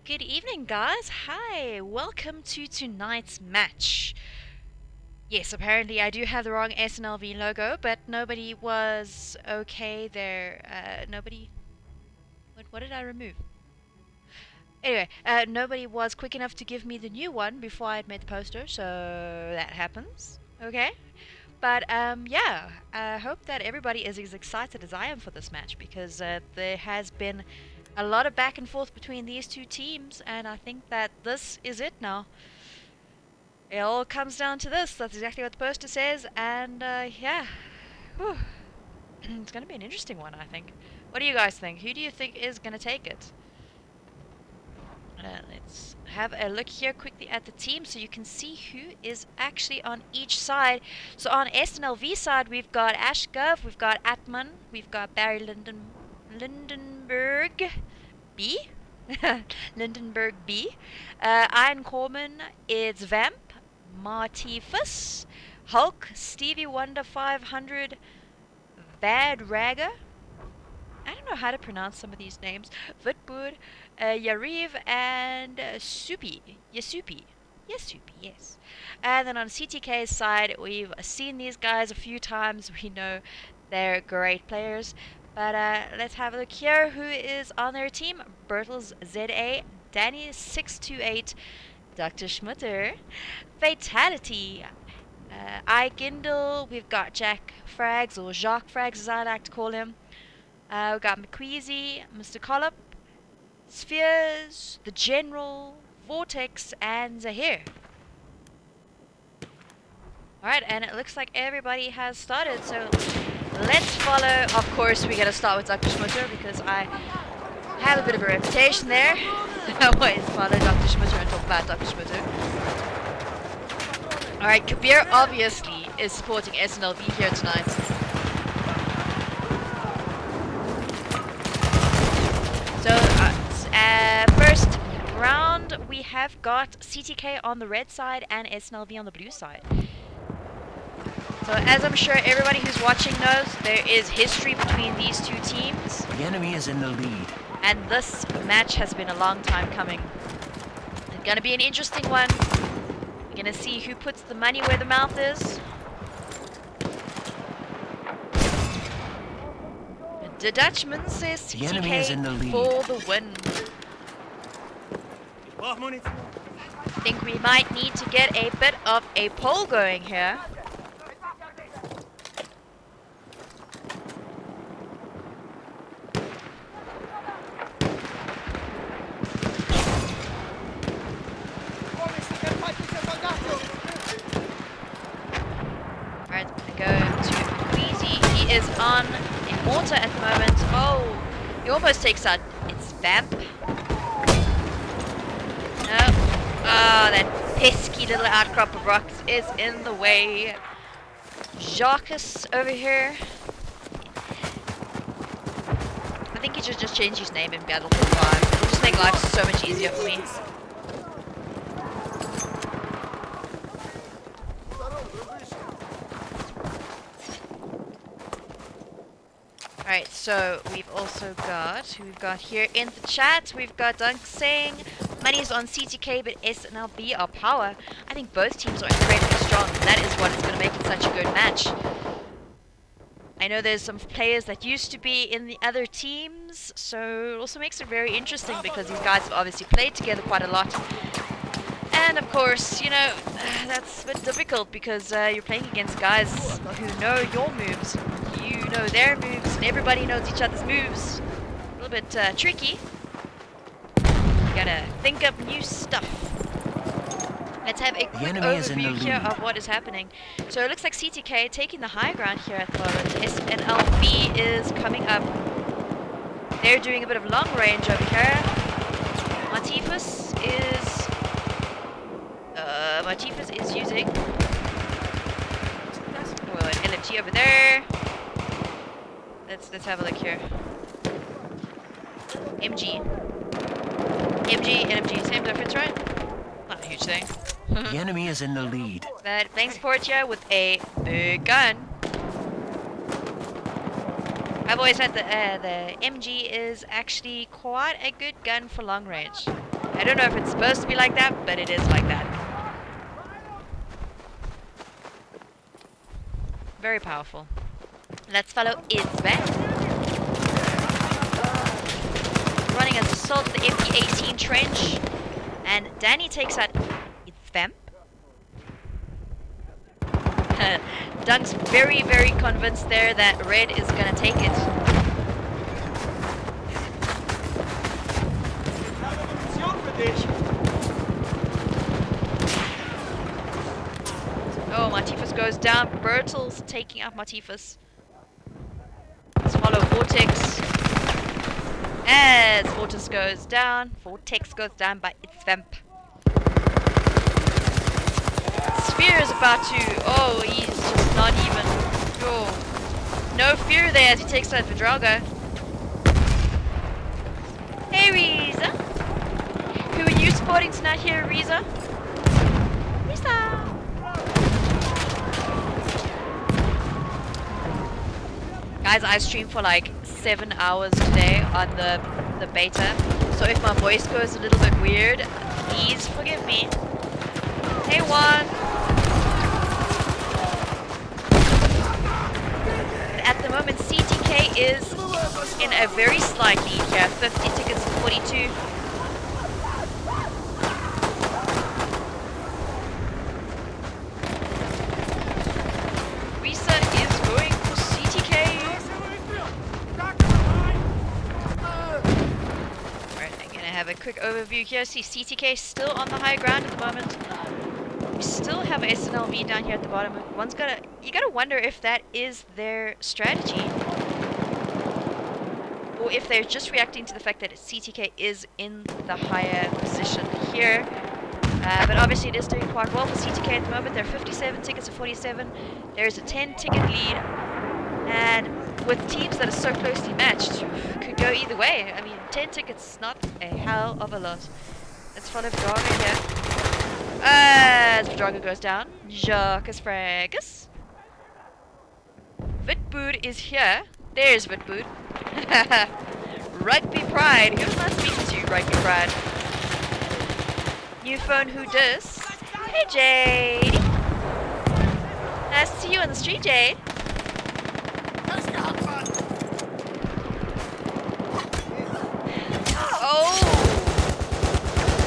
Good evening, guys. Hi, welcome to tonight's match. Yes, apparently I do have the wrong SNLV logo, but nobody was okay there. Nobody. What did I remove? Anyway, nobody was quick enough to give me the new one before I had made the poster, so that happens. Okay. But yeah, I hope that everybody is as excited as I am for this match because there has been a lot of back and forth between these two teams, and I think that this is it now. It all comes down to this. That's exactly what the poster says, and yeah, whew. It's going to be an interesting one, I think. What do you guys think? Who do you think is going to take it? Let's have a look here quickly at the team so you can see who is actually on each side. So on SNLV side, we've got Ashgov, we've got Atman, we've got Barry Lindenberg B. Lindenberg B. Iron Corman, it's Vamp, Martifus, Hulk, Stevie Wonder 500, Bad Ragger. I don't know how to pronounce some of these names. Vitbur, Yariv, and Supi. Yasupi. Yasupi, yes. And then on CTK's side, we've seen these guys a few times. We know they're great players. But let's have a look here. Who is on their team? Bertels ZA, Danny628, Dr. Schmutter, Fatality, Igindle, we've got Jack Frags, or Jacques Frags as I like to call him. We've got McQueasy, Mr. Collop, Spheres, The General, Vortex, and Zahir. Alright, and it looks like everybody has started, so let's follow. Of course, we're going to start with Dr. Schmutter because I have a bit of a reputation there. I always follow Dr. Schmutter and talk about Dr. Schmutter. Alright, Kabir obviously is supporting SNLV here tonight. So, first round, we have got CTK on the red side and SNLV on the blue side. So, as I'm sure everybody who's watching knows, there is history between these two teams. The enemy is in the lead. And this match has been a long time coming. It's gonna be an interesting one. We're gonna see who puts the money where the mouth is. The Dutchman says CTK for the win. I think we might need to get a bit of a poll going here. Alright, I'm gonna go to Queasy. He is on a mortar at the moment. Oh, he almost takes out. It's Vamp. No. Oh, that pesky little outcrop of rocks is in the way. Jacques over here. I think he should just change his name in Battlefield 5. It'll just make life so much easier for me. Alright, so we've also got, who we've got here in the chat, we've got Dunk saying, money's on CTK but SNLV are power. I think both teams are incredibly strong, and that is what is going to make it such a good match. I know there's some players that used to be in the other teams, so it also makes it very interesting because these guys have obviously played together quite a lot. And of course, you know, that's a bit difficult because you're playing against guys who know your moves. You know their moves, and everybody knows each other's moves. A little bit tricky. You gotta think up new stuff. Let's have a quick overview here of what is happening. So it looks like CTK taking the high ground here at the moment. SNLV is coming up. They're doing a bit of long range over here. Martifus is using an LFG over there. Let's have a look here. MG, NMG, same difference, right? Not a huge thing. The enemy is in the lead. But thanks Portia with a big gun. I've always had the MG is actually quite a good gun for long range. I don't know if it's supposed to be like that, but it is like that. Very powerful. Let's follow Isbeth. Running as assault the MP18 trench. And Danny takes out Isvamp. Dunk's very, very convinced there that Red is going to take it. Oh, Martifus goes down. Bertels taking out Martifus. Let's follow Vortex. As Vortex goes down by its vamp. Sphere is about to... Oh, he's just not even... Oh. No fear there as he takes out Vidrago. Hey, Reza. Who are you supporting tonight here, Reza? Reza. Guys, I streamed for like 7 hours today on the beta. So if my voice goes a little bit weird, please forgive me. Hey, Juan. At the moment, CTK is in a very slight lead here. 50 tickets to 42. Risa is going for CTK. Alright, I'm gonna have a quick overview here. See CTK still on the high ground at the moment. We still have SNLV down here at the bottom. You gotta wonder if that is their strategy, or if they're just reacting to the fact that CTK is in the higher position here. But obviously it is doing quite well for CTK at the moment. They're 57 tickets to 47. There's a 10 ticket lead, and with teams that are so closely matched, could go either way. I mean, 10 tickets is not a hell of a lot. Let's follow Vidrago here. As Vidrago goes down, Jacques Fragus. Vitbood is here. There's Vitbood. Rugby Pride. Who am I speaking to, Rugby Pride? New phone, who dis? Hey, Jade. Nice to see you on the street, Jade. Oh!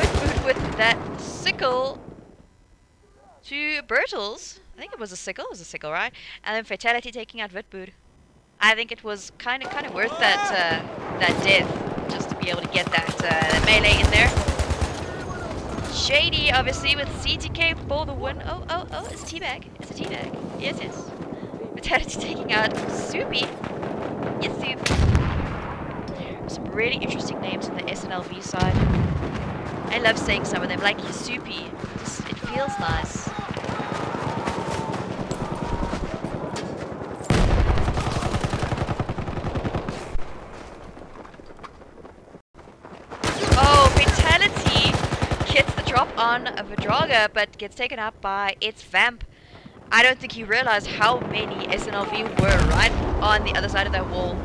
Vitbood with that sickle to Bertels. I think it was a sickle. It was a sickle, right? And then Fatality taking out Vitbood. I think it was kind of worth that that death just to be able to get that melee in there. Shady, obviously, with CTK for the win. Oh, it's a teabag. It's a teabag. Yes, yes. Fatality taking out Soupy. Yes, Soup. Some really interesting names on the SNLV side. I love saying some of them, like Soupy. It feels nice. Oh, Fatality gets the drop on Vidrago, but gets taken out by its vamp. I don't think he realized how many SNLV were right on the other side of that wall.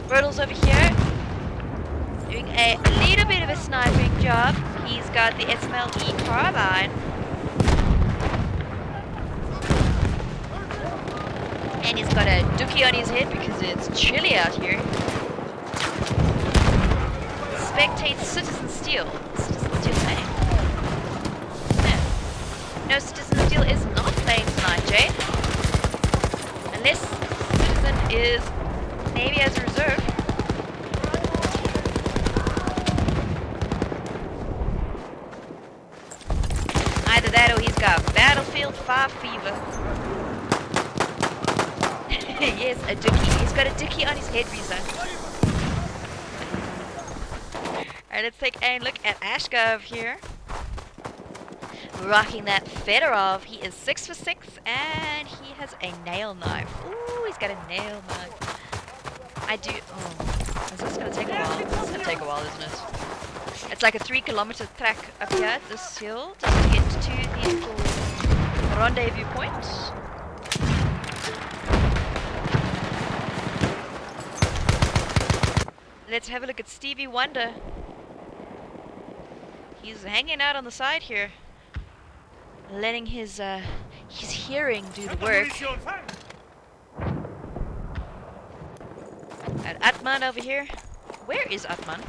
Bertels over here, doing a little bit of a sniping job. He's got the SMLE carbine. And he's got a dookie on his head because it's chilly out here. Spectate Citizen Steel. Citizen Steel playing. No, Citizen Steel is not playing tonight, Jade. Unless Citizen is maybe as a reserve. Either that or he's got Battlefield 5 fever. Yes, a dookie. He's got a dookie on his head, Risa. Alright, let's take a look at Ashkov here. Rocking that Fedorov. He is 6 for 6 and he has a nail knife. Ooh, he's got a nail knife. I do... Oh, is this going to take a while? This is going to take a while, isn't it? It's like a 3-kilometer track up here at this hill just to get to the little rendezvous point. let's have a look at Stevie Wonder. He's hanging out on the side here, letting his hearing do the work. And Atman over here. Where is Atman?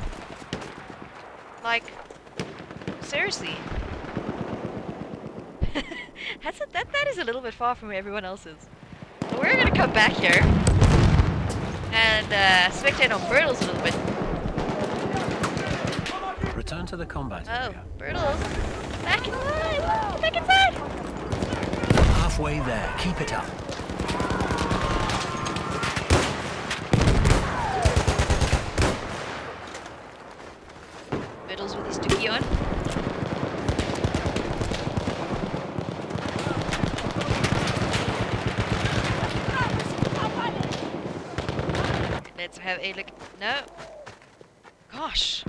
Like, seriously. that is a little bit far from where everyone else is. So we're gonna come back here and spectate on Bertles a little bit. Return to the combat Oh, area. Bertles! Back inside! Back inside! Halfway there. Keep it up. Bertles with his dookie on. Let's have a look. No. Gosh.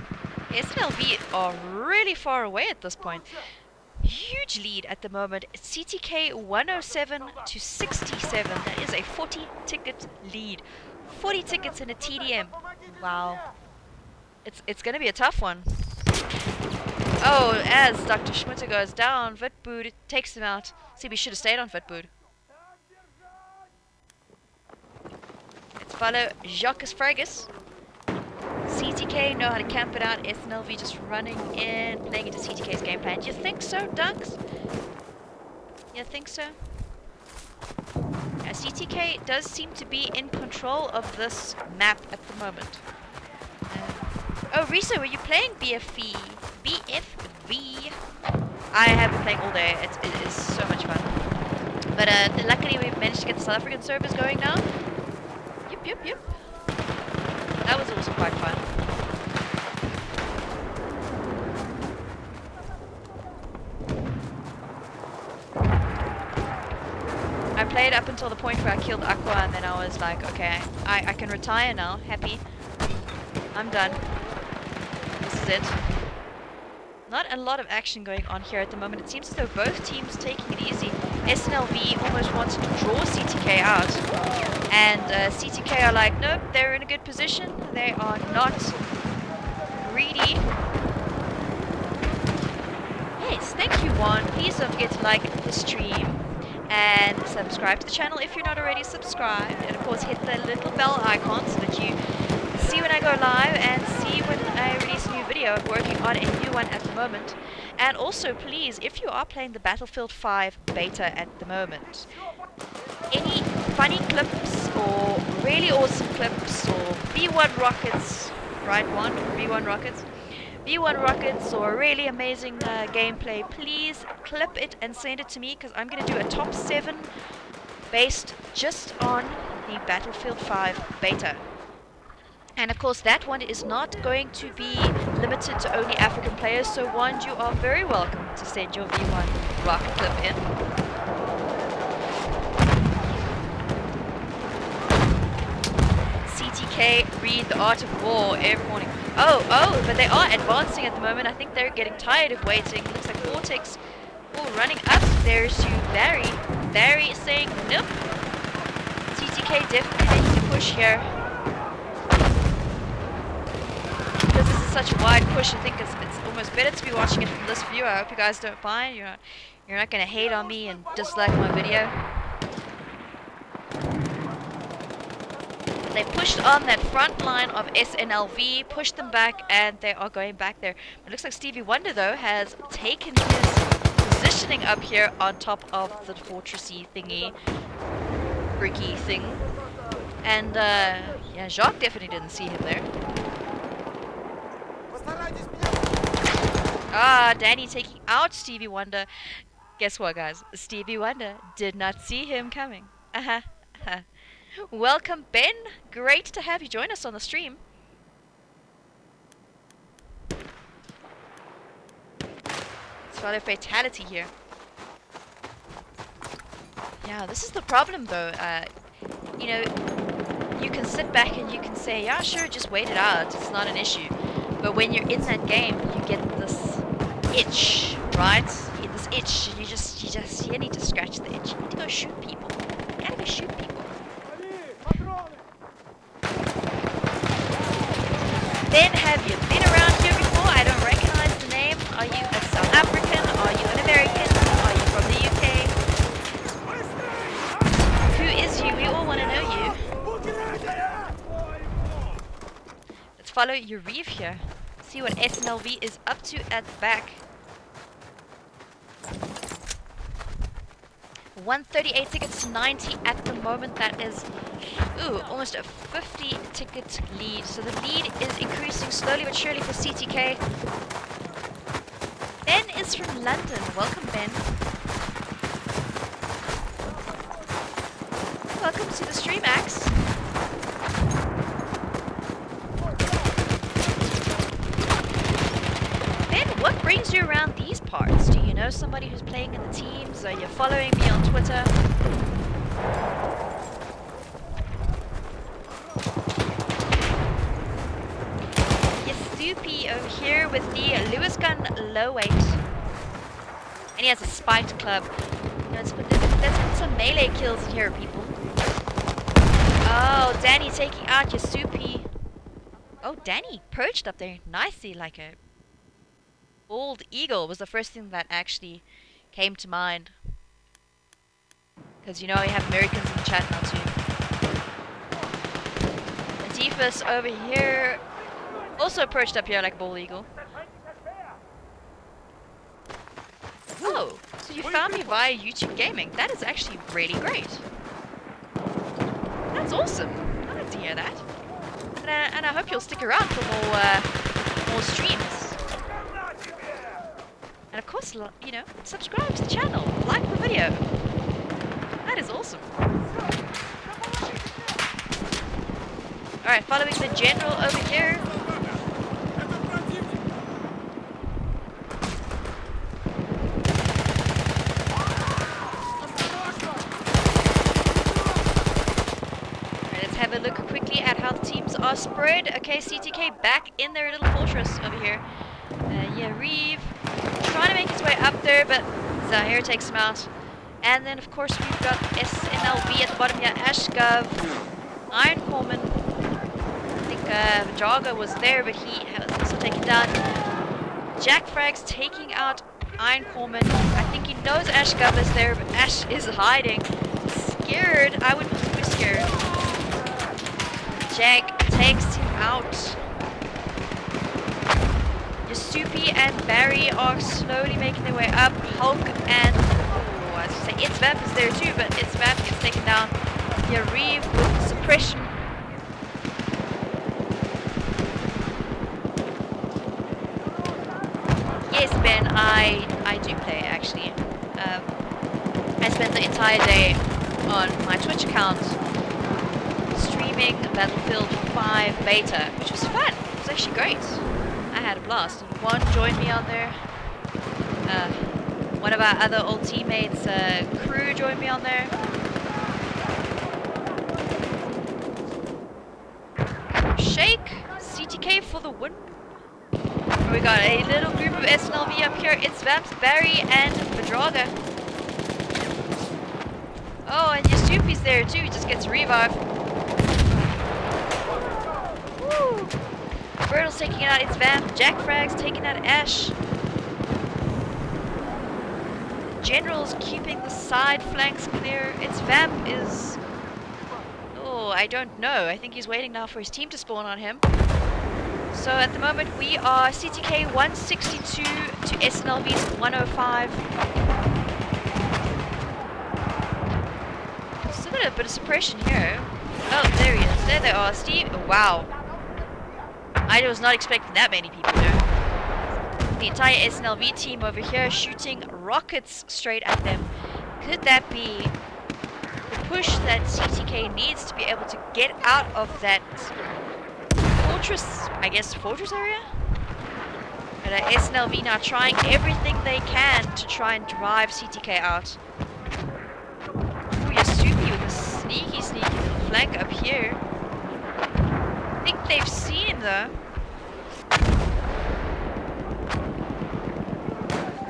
SNLV are really far away at this point. Huge lead at the moment. CTK 107 to 67. That is a 40 ticket lead. 40 tickets in a TDM. Wow. It's going to be a tough one. Oh, as Dr. Schmutter goes down, Vitbood takes him out. See, we should have stayed on Vitbood. Let's follow Jacques Fragus. CTK know how to camp it out. SNLV just running in, playing into CTK's game plan. Do you think so, Dunks? You think so? CTK does seem to be in control of this map at the moment. Oh, Risa, were you playing BFV? BFV? I have been playing all day. It is so much fun. But luckily we've managed to get the South African servers going now. Yep. That was also quite fun. I played up until the point where I killed Aqua, and then I was like, okay, I can retire now. Happy. I'm done. This is it. Not a lot of action going on here at the moment. It seems as though both teams taking it easy. SNLV almost wants to draw CTK out. And CTK are like, nope, they're in a good position. They are not greedy. Yes, thank you, Juan. Please don't forget to like the stream and subscribe to the channel if you're not already subscribed. And of course, hit the little bell icon so that you see when I go live and see when I release a new video. I'm working on a new one at the moment. And also, please, if you are playing the Battlefield 5 beta at the moment, any funny clips or really awesome clips or B1 rockets, right one, B1 rockets, B1 rockets or really amazing gameplay, please clip it and send it to me, because I'm going to do a top 7 based just on the Battlefield 5 beta. And of course that one is not going to be limited to only African players, so one, you are very welcome to send your V1 rocket clip in. CTK read the art of war every morning. Oh, but they are advancing at the moment. I think they're getting tired of waiting. Looks like Vortex running up. There's you, Barry. Barry is saying nope. CTK definitely making a push here. Because this is such a wide push, I think it's almost better to be watching it from this view. I hope you guys don't mind. You're not going to hate on me and dislike my video. They pushed on that front line of SNLV, pushed them back, and they are going back there. It looks like Stevie Wonder, though, has taken his positioning up here on top of the fortressy thingy, bricky thing. And, yeah, Jacques definitely didn't see him there. Ah, Danny taking out Stevie Wonder. Guess what, guys? Stevie Wonder did not see him coming. Welcome, Ben. Great to have you join us on the stream. Let's follow fatality here. Yeah, this is the problem, though. You know, you can sit back and you can say, yeah, sure, just wait it out. It's not an issue. But when you're in that game, you get this itch, right? You get this itch. You need to scratch the itch. You need to go shoot people. You gotta go shoot people. Ben, have you been around here before? I don't recognize the name. Are you a South African? Are you an American? Are you from the UK? Who is you? We all want to know you. Let's follow your reef here. See what SNLV is up to at the back. 138 tickets to 90 at the moment. That is, ooh, almost a 50 ticket lead. So the lead is increasing slowly but surely for CTK. Ben is from London. Welcome, Ben. Welcome to the stream, Max. Ben, what brings you around these parts? Do you know somebody who's playing in the teams? Are you following me on Twitter? Yasupi over here with the Lewis gun low weight. And he has a spiked club. Let's put some melee kills in here, people. Oh, Danny taking out Yasupi. Oh, Danny perched up there nicely like a bald eagle was the first thing that actually came to mind. Because you know you have Americans in the chat now too. Latifah's over here. Also perched up here like a bald eagle. Oh, so you found me via YouTube Gaming. That is actually really great. That's awesome. I like to hear that. And I hope you'll stick around for more streams. And of course, you know, subscribe to the channel, like the video. That is awesome. Alright, following the general over here. Have a look quickly at how the teams are spread. Okay, CTK back in their little fortress over here. Yeah, Reeve trying to make his way up there, but Zahir takes him out. And then, of course, we've got SNLV at the bottom here. Ashgov, Iron Corman. I think Jaga was there, but he was also taken down. Jack Frags taking out Iron Corman. I think he knows Ashgov is there, but Ash is hiding. Scared. I would be scared. Jag takes him out. Yasupi and Barry are slowly making their way up. Hulk and, oh, I was going to say Itzvap is there too, but Itzvap gets taken down. Yariv with suppression. Yes, Ben, I do play actually. I spent the entire day on my Twitch account streaming Battlefield 5 beta, which was fun. It was actually great. I had a blast. One joined me on there. One of our other old teammates, Crew, joined me on there. Shake, CTK for the win. We got a little group of SNLV up here. It's Vamps, Barry, and Madraga. Oh, and Yasupi's there too. He just gets revived. Woo! Bertle's taking out its Vamp. Jack Frag's taking out Ash. General's keeping the side flanks clear. Its Vamp is... oh, I don't know. I think he's waiting now for his team to spawn on him. So at the moment we are CTK 162 to SNLV's 105. Still got a bit of suppression here. Oh, there he is. There they are. Steve. Oh, wow. I was not expecting that many people there. The entire SNLV team over here shooting rockets straight at them. Could that be the push that CTK needs to be able to get out of that fortress, I guess, fortress area? And SNLV now trying everything they can to try and drive CTK out. Ooh, Yasupi with a sneaky little flank up here. I think they've seen him though.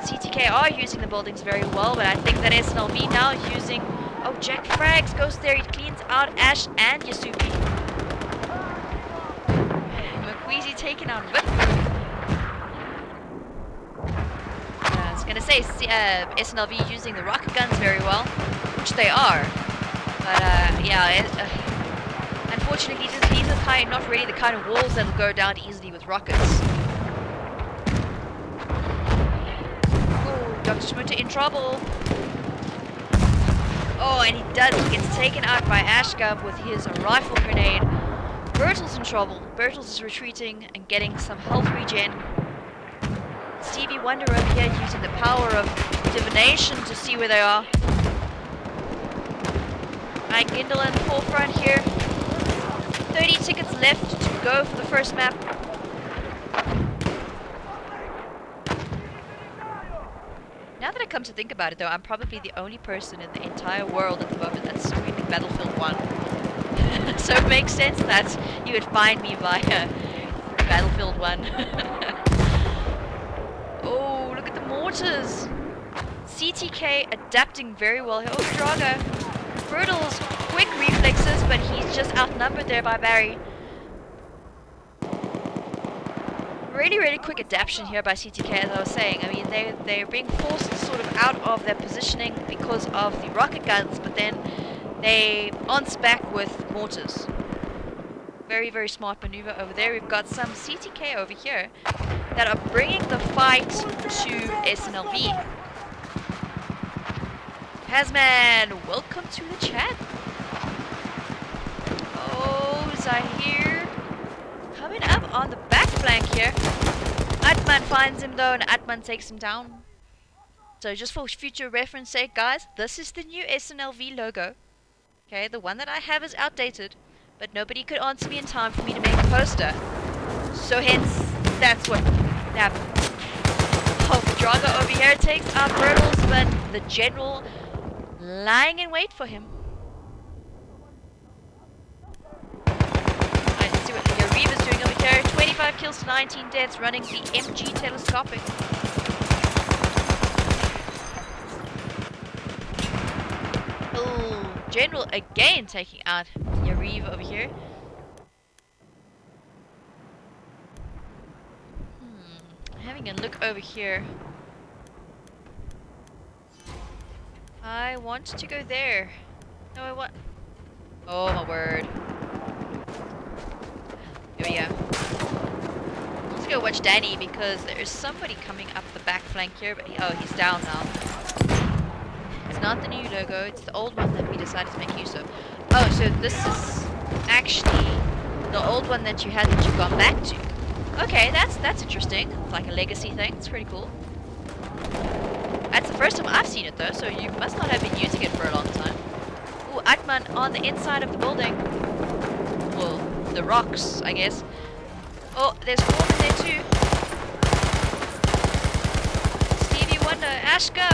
CTK are using the buildings very well, but I think that SNLV now using... oh, Jack Frags goes there, he cleans out Ash and Yasupi. Makweezy taken out with. I was gonna say SNLV using the rocket guns very well, which they are. But yeah, unfortunately, these are not really the kind of walls that will go down easily with rockets. Oh, Dr. Schmutter in trouble. Oh, and he does. He gets taken out by Ashgub with his rifle grenade. Bertels in trouble. Bertels is retreating and getting some health regen. Stevie Wonder over here using the power of divination to see where they are. Mike Gindel in the forefront here. 30 tickets left to go for the first map. Now that I come to think about it though, I'm probably the only person in the entire world at the moment that's streaming Battlefield 1. So it makes sense that you would find me via Battlefield 1. Oh, look at the mortars! CTK adapting very well here. Oh, Drago. Brutal's quick reflexes, but he's just outnumbered there by Barry. Really, really quick adaptation here by CTK, as I was saying. I mean, they're being forced sort of out of their positioning because of the rocket guns, but then they answer back with mortars. Very, very smart maneuver over there. We've got some CTK over here that are bringing the fight to SNLV. Hazman, welcome to the chat. Oh, Zahir coming up on the back flank here. Atman finds him though, and Atman takes him down. So just for future reference sake, guys, this is the new SNLV logo. Okay, the one that I have is outdated, but nobody could answer me in time for me to make a poster. So hence, that's what happened. Oh, Drago over here takes out Bertels, but the general lying in wait for him. Alright, let's see what Reva's doing over here. 25 kills to 19 deaths, running the MG telescopic. Oh, General again taking out Yariv over here. Having a look over here. I want to go there. No, I want... Oh my word. Here we go. Let's go watch Danny because there is somebody coming up the back flank here, but oh, he's down now. It's not the new logo, it's the old one that we decided to make use of. Oh, so this is actually the old one that you had that you've gone back to. Okay, that's interesting. It's like a legacy thing. It's pretty cool. That's the first time I've seen it though, so you must not have been using it for a long time. Ooh, Atman on the inside of the building. Well, the rocks, I guess. Oh, there's Foreman there too. Stevie Wonder, Ashka.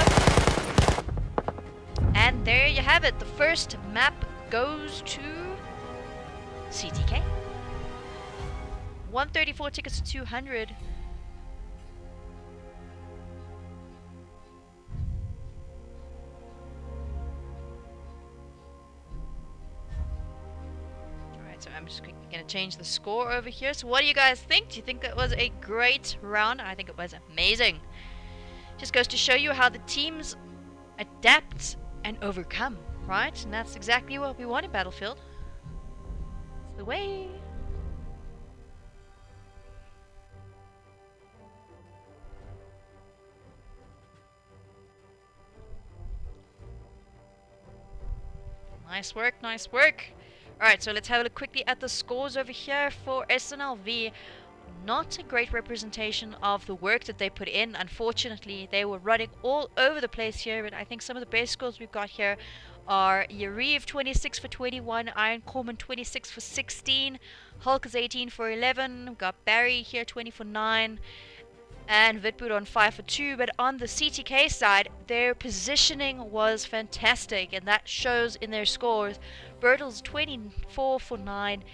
And there you have it. The first map goes to CTK. 134 tickets to 200. Alright, so I'm just going to change the score over here. So what do you guys think? Do you think that was a great round? I think it was amazing. Just goes to show you how the teams adapt and overcome, right? And that's exactly what we want in Battlefield. It's the way. Nice work, nice work. Alright, so let's have a look quickly at the scores over here for SNLV. Not a great representation of the work that they put in. Unfortunately, they were running all over the place here, but I think some of the best scores we've got here are Yariv 26 for 21, Iron Corman 26 for 16, Hulk is 18 for 11, we've got Barry here 20 for 9, and Vitboot on 5 for 2, but on the CTK side, their positioning was fantastic, and that shows in their scores. Bertels 24 for 9,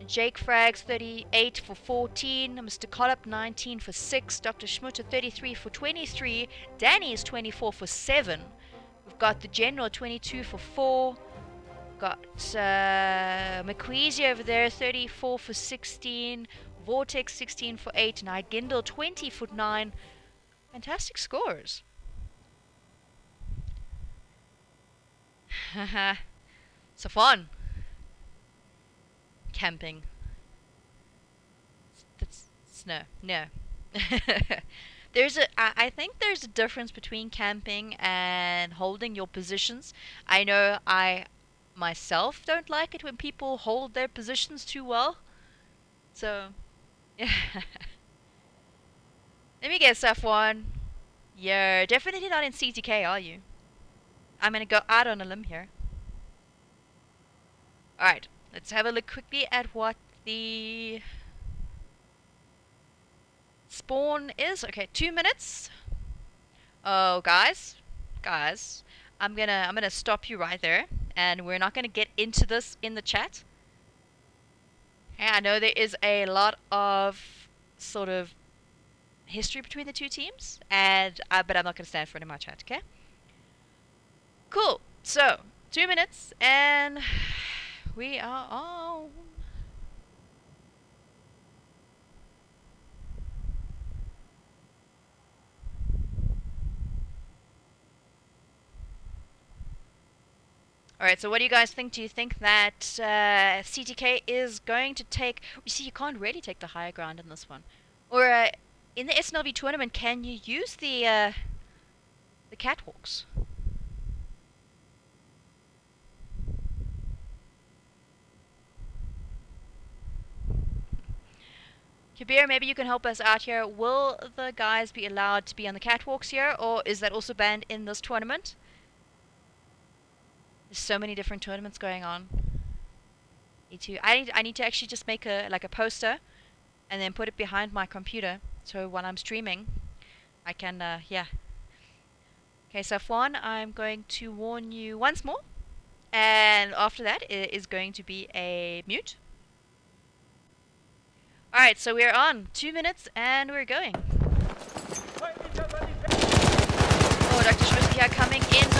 Jake Frags 38 for 14, Mr. Collop 19 for 6, Dr. Schmutter 33 for 23, Danny is 24 for 7, we've got the General 22 for 4, got McQueasy over there 34 for 16, Vortex 16 for 8, and Gindel 20 for 9. Fantastic scores. Haha. Safwan. Camping. That's no. I think there's a difference between camping and holding your positions. I know I myself don't like it when people hold their positions too well. So, yeah. Let me guess, Safwan. You're definitely not in CTK, are you? I'm gonna go out on a limb here. Alright, let's have a look quickly at what the spawn is. Okay, 2 minutes. Oh, guys, I'm gonna stop you right there, and we're not gonna get into this in the chat. Okay, I know there is a lot of sort of history between the two teams, and but I'm not gonna stand for it in my chat. Okay. Cool. So 2 minutes, and we are on. Alright, so what do you guys think? Do you think that CTK is going to take... You see, you can't really take the higher ground in this one. Or in the SNLV tournament, can you use the catwalks? Kabir, maybe you can help us out here. Will the guys be allowed to be on the catwalks here, or is that also banned in this tournament? There's so many different tournaments going on. I need to actually just make a poster and then put it behind my computer, so when I'm streaming I can yeah. Okay, Safwan, I'm going to warn you once more, and after that it is going to be a mute. Alright, so we're on 2 minutes and we're going. Oh, Dr. Schmidt here coming in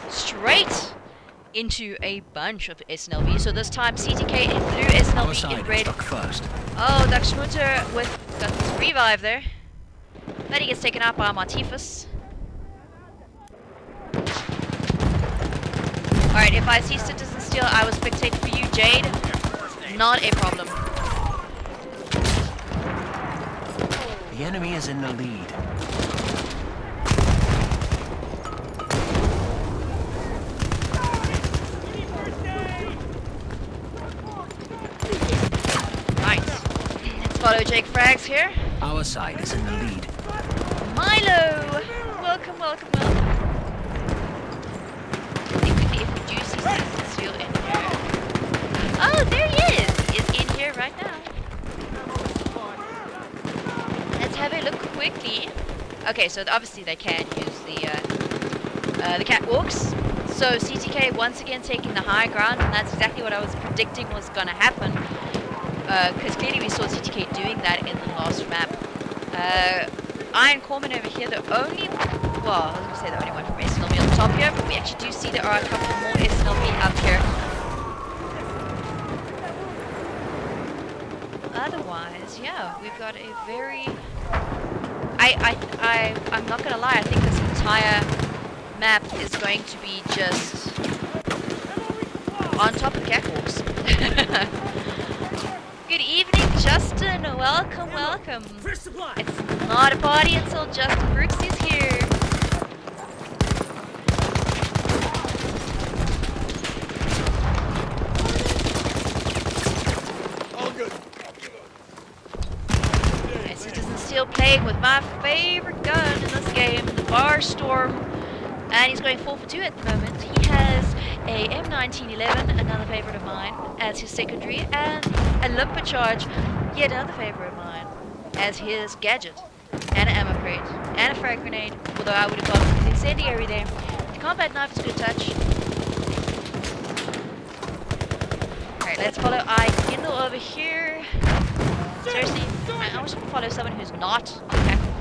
straight into a bunch of SNLV. So this time CTK in blue, SNLV in red. First. Oh, Dr. Schmutter with got this revive there. Then he gets taken out by Martifus. Alright, if I see Citizen Steel, I will spectate for you, Jade. Not a problem. The enemy is in the lead. Follow Jake Frags here. Our side is in the lead. Milo! Welcome, welcome, welcome. Quickly, if we do see Citizen Steel in here. Oh, there he is! He is in here right now. Let's have a look quickly. Okay, so obviously they can use the catwalks. So CTK once again taking the high ground, and that's exactly what I was predicting was gonna happen. Because clearly we saw CTK doing that in the last map. Iron Corpsman over here, the only... Well, I was going to say the only one from SNLV on the top here, but we actually do see there are a couple more SNLV up here. Otherwise, yeah, we've got a very... I'm not going to lie, I think this entire map is going to be just on top of catwalks. Good evening, Justin. Welcome, welcome. It's not a party until Justin Brooks is here. All good. Okay, Citizen Steel playing with my favorite gun in this game, the Barstorm. And he's going 4 for 2 at the moment. He has a M1911, another favorite of mine, as his secondary, and a Limper Charge, yet another favorite of mine, as his gadget, and an ammo crate, and a frag grenade, although I would have gone with the incendiary there. The combat knife is a good touch. Alright, let's follow Kindle over here. Seriously, I always want to follow someone who's not on the catwalk.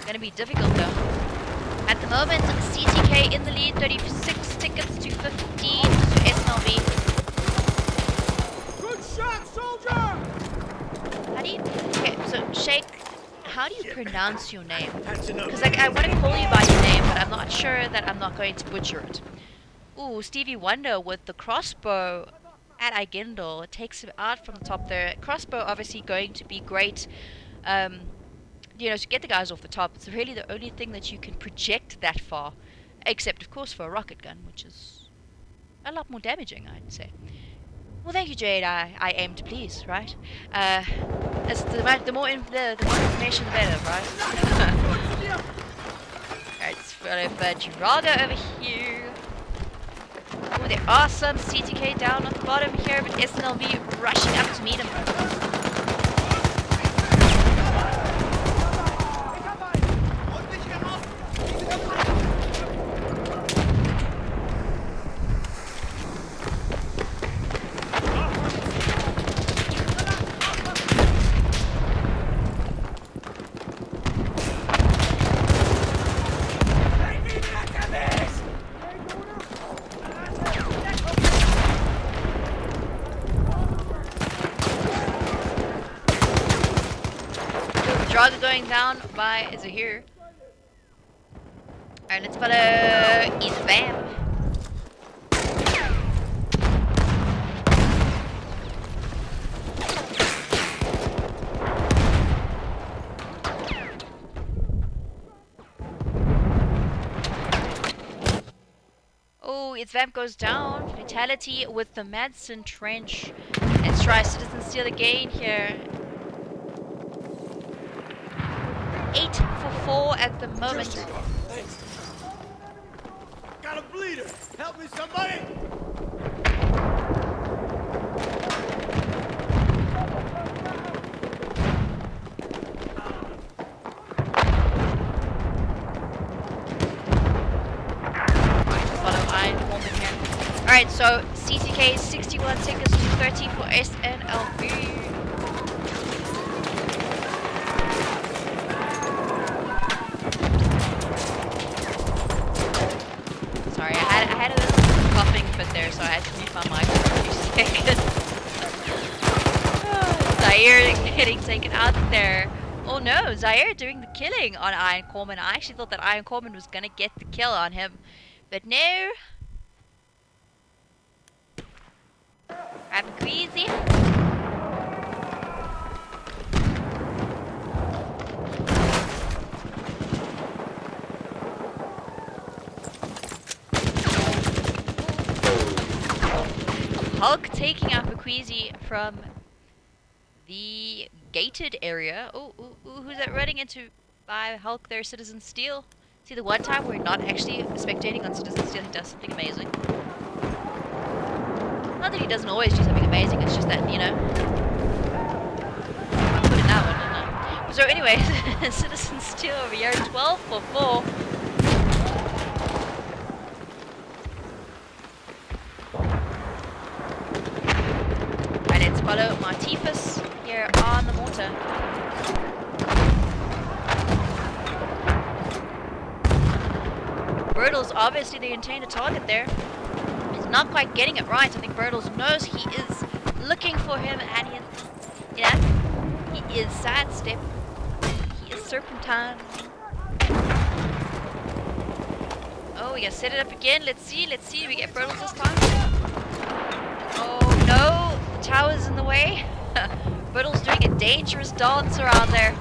Gonna be difficult though. At the moment, CTK in the lead, 36 tickets to 15 to SNLV. shot, soldier! How do you... Okay, so Shake, how do you pronounce your name? Because like, I want to call you by your name, but I'm not sure that I'm not going to butcher it. Ooh, Stevie Wonder with the crossbow at Igindal. It takes him out from the top there. Crossbow obviously going to be great, you know, to get the guys off the top. It's really the only thing that you can project that far. Except, of course, for a rocket gun, which is a lot more damaging, I'd say. Well, thank you, Jade. I aim to please, right? As the more information, the better, right? Alright, let's follow Giraga over here. Oh, there are some CTK down at the bottom here, but SNLV rushing up to meet him. Draga going down by Zahir. Alright, let's follow Isvam. Oh, Isvam goes down. Fatality with the Madsen Trench. Let's try Citizen Steal again here. 8 for 4 at the moment. Thanks. Got a bleeder. Help me, somebody. Alright, so CTK 61 seconds to 30 for SNLV. Sorry, I had a little coughing fit there, so I had to mute my mic for a few seconds. Zaire getting taken out there. Oh no, Zaire doing the killing on Iron Corman. I actually thought that Iron Corman was gonna get the kill on him, but no. I'm crazy. Hulk taking out Bequeezy from the gated area. Oh, who's that running into by Hulk there? Citizen Steel. See, the one time we're not actually spectating on Citizen Steel, he does something amazing. Not that he doesn't always do something amazing, it's just that, you know. I put in that one, didn't I? So anyways, Citizen Steel over here, 12 for 4. Follow Martifus here on the mortar. Bertles obviously the intended target there. He's not quite getting it right. I think Bertles knows he is looking for him, and he is, you know, he is sidestep. He is serpentine. Oh, we gotta set it up again. Let's see. Do we get Bertles this time? Oh no! Tower's in the way. Bertles doing a dangerous dance around there.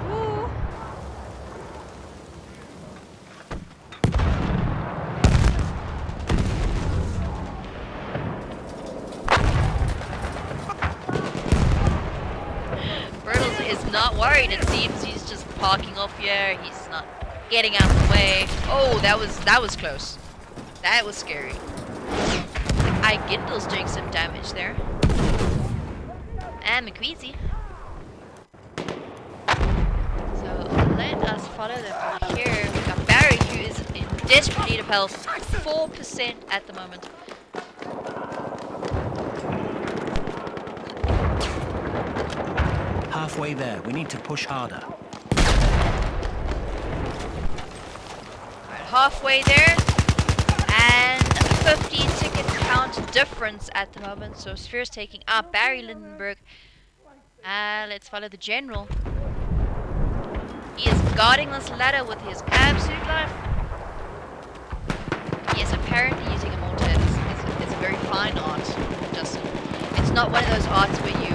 Woo. Bertles is not worried, it seems. He's just parking off here. He's not getting out of the way. Oh, that was close. That was scary. Gindle's doing some damage there. And McQueezy. So let us follow them from here. We've got Barry, who is in desperate need of health. 4% at the moment. Halfway there. We need to push harder. Alright, halfway there. And 50 tickets. count difference at the moment. So Sphere's taking out Barry Lindenberg. Let's follow the general. He is guarding this ladder with his absolute life. He is apparently using a mortar. It's a very fine art. Just, it's not one of those arts where you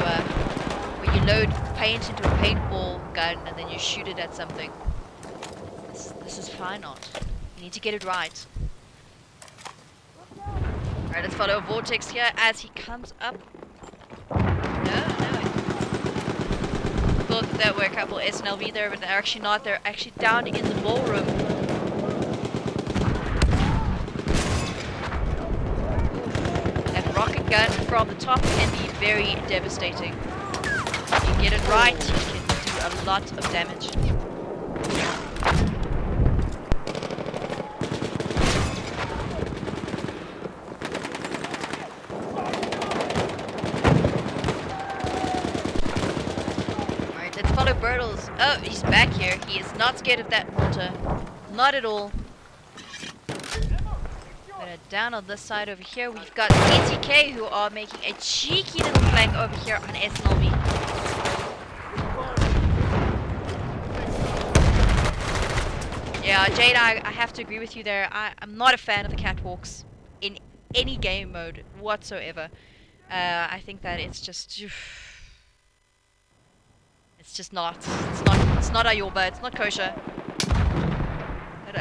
load paint into a paintball gun and then you shoot it at something. This is fine art. You need to get it right. Alright, let's follow Vortex here as he comes up. No. Thought that there were a couple SNLV there, but they're actually not. They're actually down in the ballroom. That rocket gun from the top can be very devastating. If you get it right, you can do a lot of damage. Oh, he's back here. He is not scared of that mortar. Not at all. But down on this side over here, we've got CTK who are making a cheeky little flank over here on SNLV. Yeah, Jade, I have to agree with you there. I'm not a fan of the catwalks in any game mode whatsoever. I think that it's just... It's not Ayoba, it's not kosher. But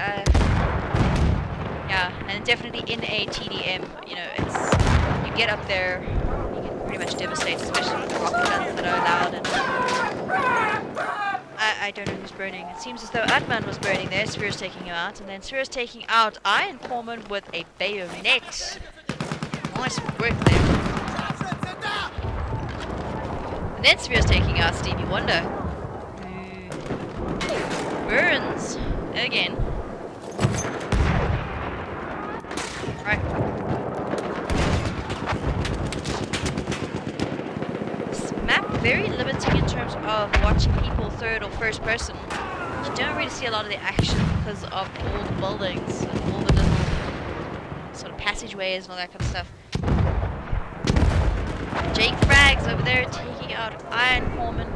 yeah, and definitely in a TDM, you know, it's, you get up there, you can pretty much devastate, especially with the rocket guns that are allowed. And I don't know who's burning. It seems as though Atman was burning there. Sphere's taking him out, and then Sphere's taking out Iron Corman with a bayonet. Nice work there. And then Sphere's taking out Stevie Wonder, who burns again. Right. This map very limiting in terms of watching people third or first person. You don't really see a lot of the action because of all the buildings and all the little sort of passageways and all that kind of stuff. Jake Frags over there taking out Iron Corman.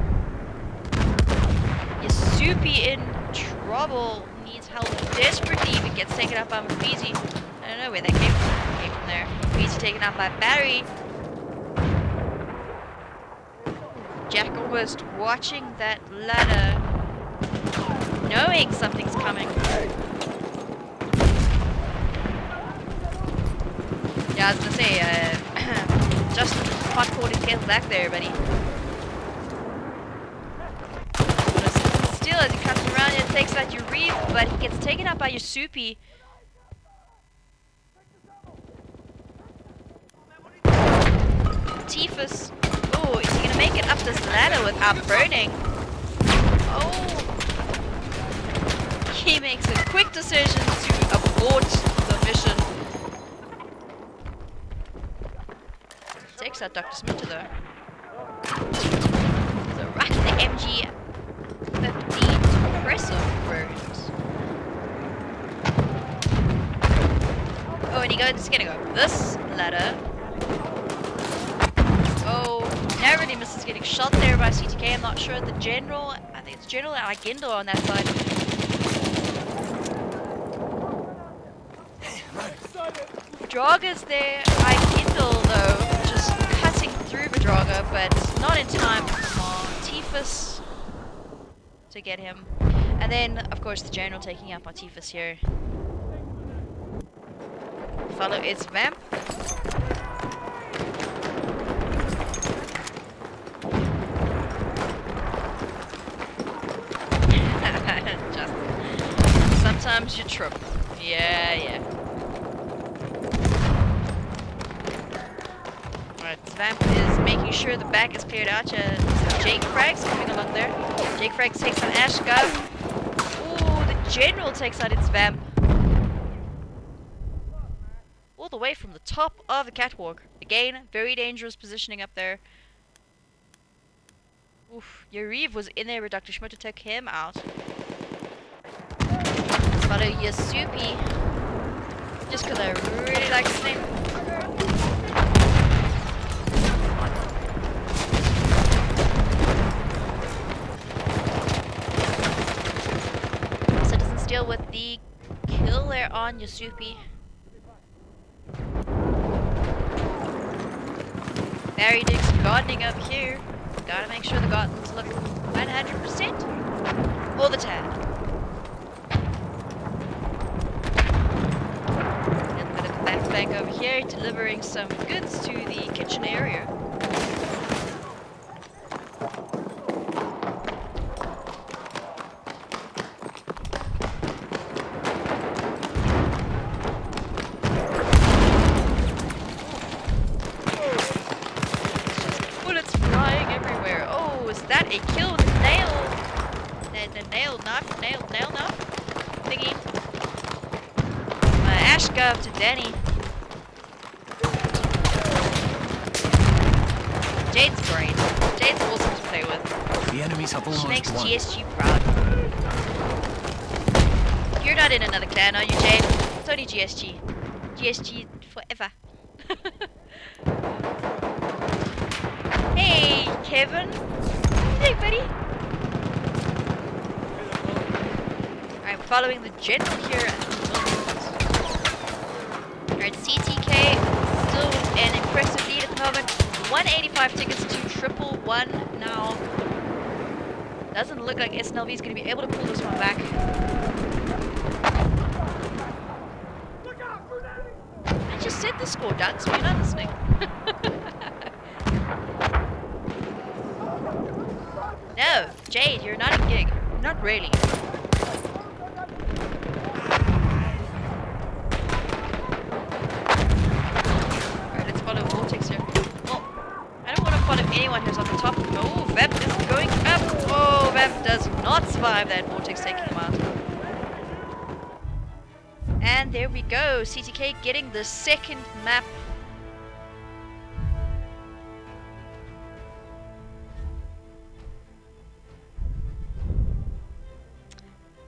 Yasupi in trouble, needs help desperately, but gets taken out by Mfizi. I don't know where that came from. It came from there. Mfizi taken out by Barry. Jack almost watching that ladder, knowing something's coming. Yeah, I was gonna say, Justin hot calling kettle back there, buddy. Still, as he comes around and takes out Uriv, but he gets taken out by Yasupi. Tifus. Oh, is he gonna make it up this ladder without burning? Oh. He makes a quick decision to abort the mission. Takes out Dr. Sminter though. So right in the MG-15 impressive burns. Oh, and he's gonna go this ladder. Oh, narrowly misses getting shot there by CTK. I'm not sure. The general, I think it's General Agendo on that side. Draga's there. Agendo though, just cutting through Draga, but not in time for Tifus to get him. And then, of course, the general taking out Tifus here. Follow its vamp. Just sometimes you trip. Yeah. Alright, Vamp is making sure the back is cleared out. Jake Frags coming along there. Jake Frags takes on Ashka. Ooh, the general takes out its Vamp. All the way from the top of the catwalk. Again, very dangerous positioning up there. Oof, Yariv was in there, but Dr. Schmutter took him out. Let's follow Yasupi. Just because I really like Snake. Citizen Steel with the kill there on Yasupi. Barry doing some gardening up here. Gotta make sure the gardens look 100% all the time. And a bit of backpack over here, delivering some goods to the kitchen area. That a kill with a nail? The nail knife thingy. Ash gov to Danny. Jade's great. Jade's awesome to play with. The enemies have almost She makes won. GSG proud. You're not in another clan, are you, Jade? It's only GSG. GSG forever. Hey, Kevin. Hey, buddy. Alright, we're following the general here at the moment. Alright, CTK still an impressive lead at the moment. 185 tickets to 111 now. Doesn't look like SNLV is going to be able to pull this one back. I just said the score, Dad, so you're not listening. No, Jade, you're not a gig. Not really. Alright, let's follow Vortex here. Well, I don't want to follow anyone who's on the top. Oh, Vamp is going up. Oh, Vamp does not survive that Vortex taking him out. And there we go. CTK getting the second map.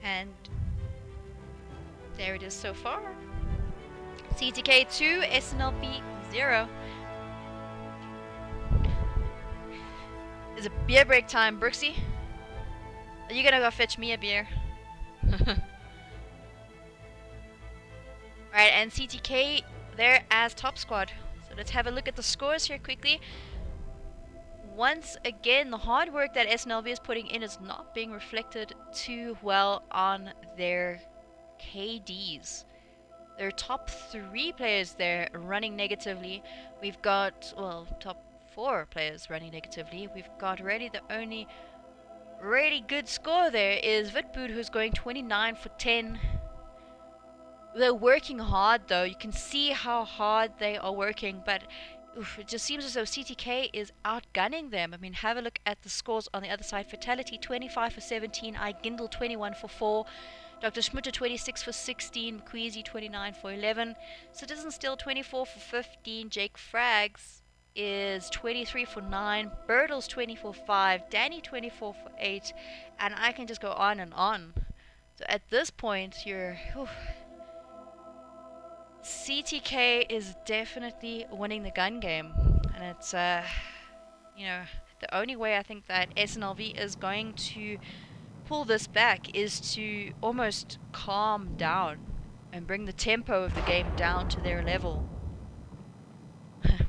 And there it is so far. CTK 2, SNLV 0. Is it beer break time, Brooksy? Are you gonna go fetch me a beer? Alright, and CTK there as top squad. So let's have a look at the scores here quickly. Once again, the hard work that SNLV is putting in is not being reflected too well on their KDs. Their top 3 players there running negatively. We've got, well, top 4 players running negatively. We've got really the only really good score there is Vitboot, who's going 29 for 10. They're working hard though. You can see how hard they are working, but oof, it just seems as though CTK is outgunning them. I mean, have a look at the scores on the other side. Fatality 25 for 17, iGindle 21 for 4, Dr. Schmutter 26 for 16, McQueasy 29 for 11, Citizen Steel 24 for 15, Jake Frags is 23 for 9, Birdles 24 for 5, Danny 24 for 8, and I can just go on and on. So at this point, you're... Oof, CTK is definitely winning the gun game, and it's you know, the only way I think that SNLV is going to pull this back is to almost calm down and bring the tempo of the game down to their level.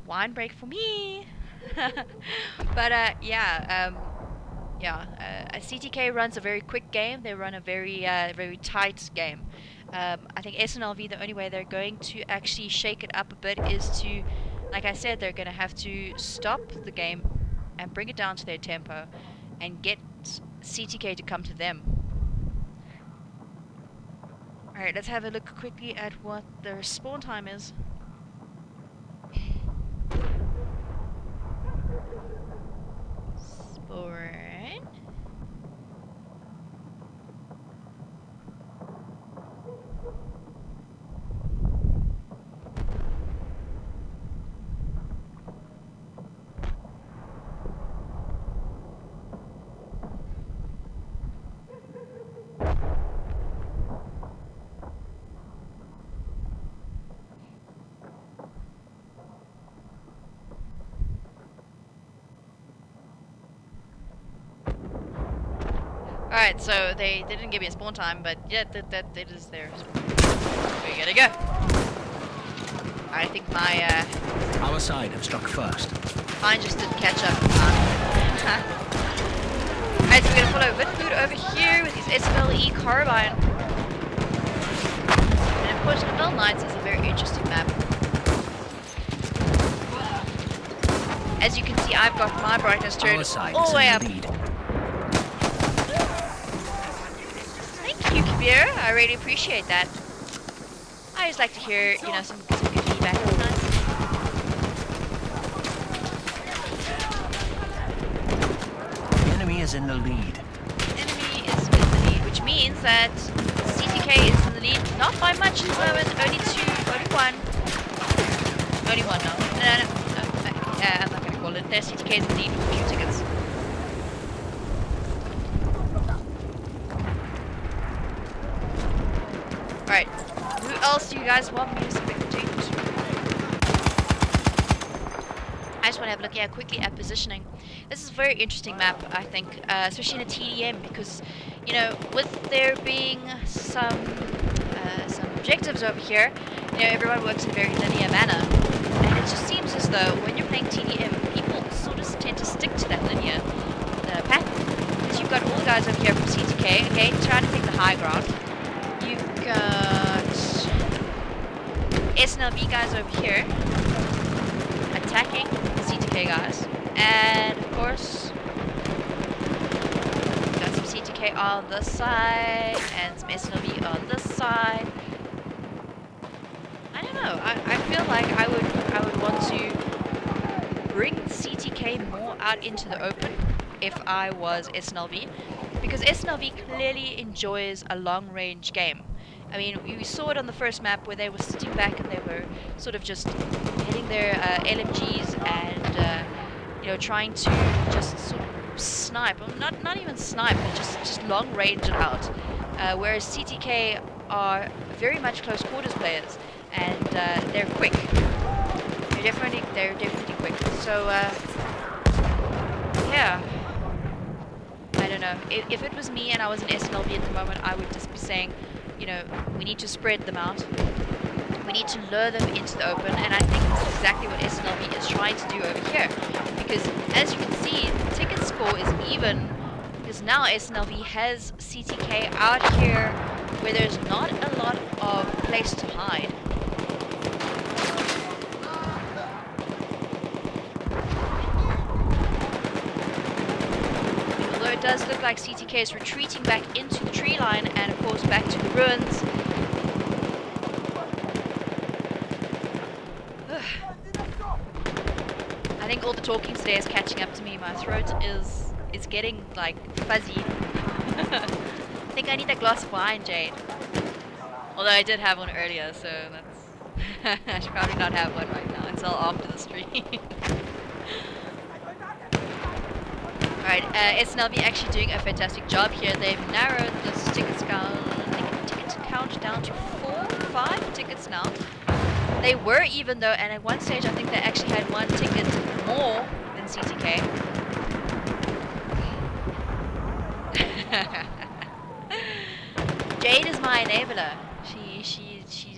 Wine break for me. But CTK runs a very quick game. They run a very very tight game. I think SNLV, the only way they're going to actually shake it up a bit is to, like I said, they're going to have to stop the game and bring it down to their tempo and get CTK to come to them. Alright, let's have a look quickly at what their spawn time is. Spawn. Alright, so they didn't give me a spawn time, but yeah, that is theirs. We gotta go. I think my Our side have struck first. mine just didn't catch up. Alright, so we're gonna follow Vidfood over here with his SNLE carbine. And of course, Novel Knights is a very interesting map. As you can see, I've got my brightness turned all the way up. Thank you, Kabir. I really appreciate that. I always like to hear, you know, some good feedback. It's nice. The enemy is in the lead. Enemy is in the lead, which means that CTK is in the lead, not by much at the moment, only one. Only one now. No. I'm not gonna call it. Their CTK is in the lead with a few tickets. Alright, who else do you guys want me to spectate? I just want to have a look quickly at positioning. This is a very interesting map, I think, especially in a TDM, because, you know, with there being some objectives over here, you know, everyone works in a very linear manner, and it just seems as though when you're playing TDM, people sort of tend to stick to that linear pattern. Because you've got all the guys over here from CTK, okay, trying to take the high ground. You've got SNLV guys over here attacking the CTK guys, and of course we've got some CTK on this side and some SNLV on this side. I don't know. I feel like I would want to bring CTK more out into the open if I was SNLV. Because SNLV clearly enjoys a long-range game. I mean, we saw it on the first map where they were sitting back and they were sort of just hitting their LMGs and, you know, trying to just sort of snipe. Well, not even snipe, but just long-range it out. Whereas CTK are very much close quarters players, and they're quick. They're definitely quick. So, yeah. I don't know. If it was me and I was an SNLV at the moment, I would just be saying, you know, we need to spread them out. We need to lure them into the open, and I think that's exactly what SNLV is trying to do over here. Because as you can see, the ticket score is even, because now SNLV has CTK out here where there's not a lot of place to hide. It does look like CTK is retreating back into the tree line and of course back to the ruins. I think all the talking today is catching up to me. My throat is getting like fuzzy. I think I need a glass of wine, Jade. Although I did have one earlier, so that's I should probably not have one right now until after the stream. Alright, SNLV actually doing a fantastic job here. They've narrowed the ticket count down to 4 or 5 tickets now. They were even though, and at one stage I think they actually had 1 ticket more than CTK. Jade is my enabler. She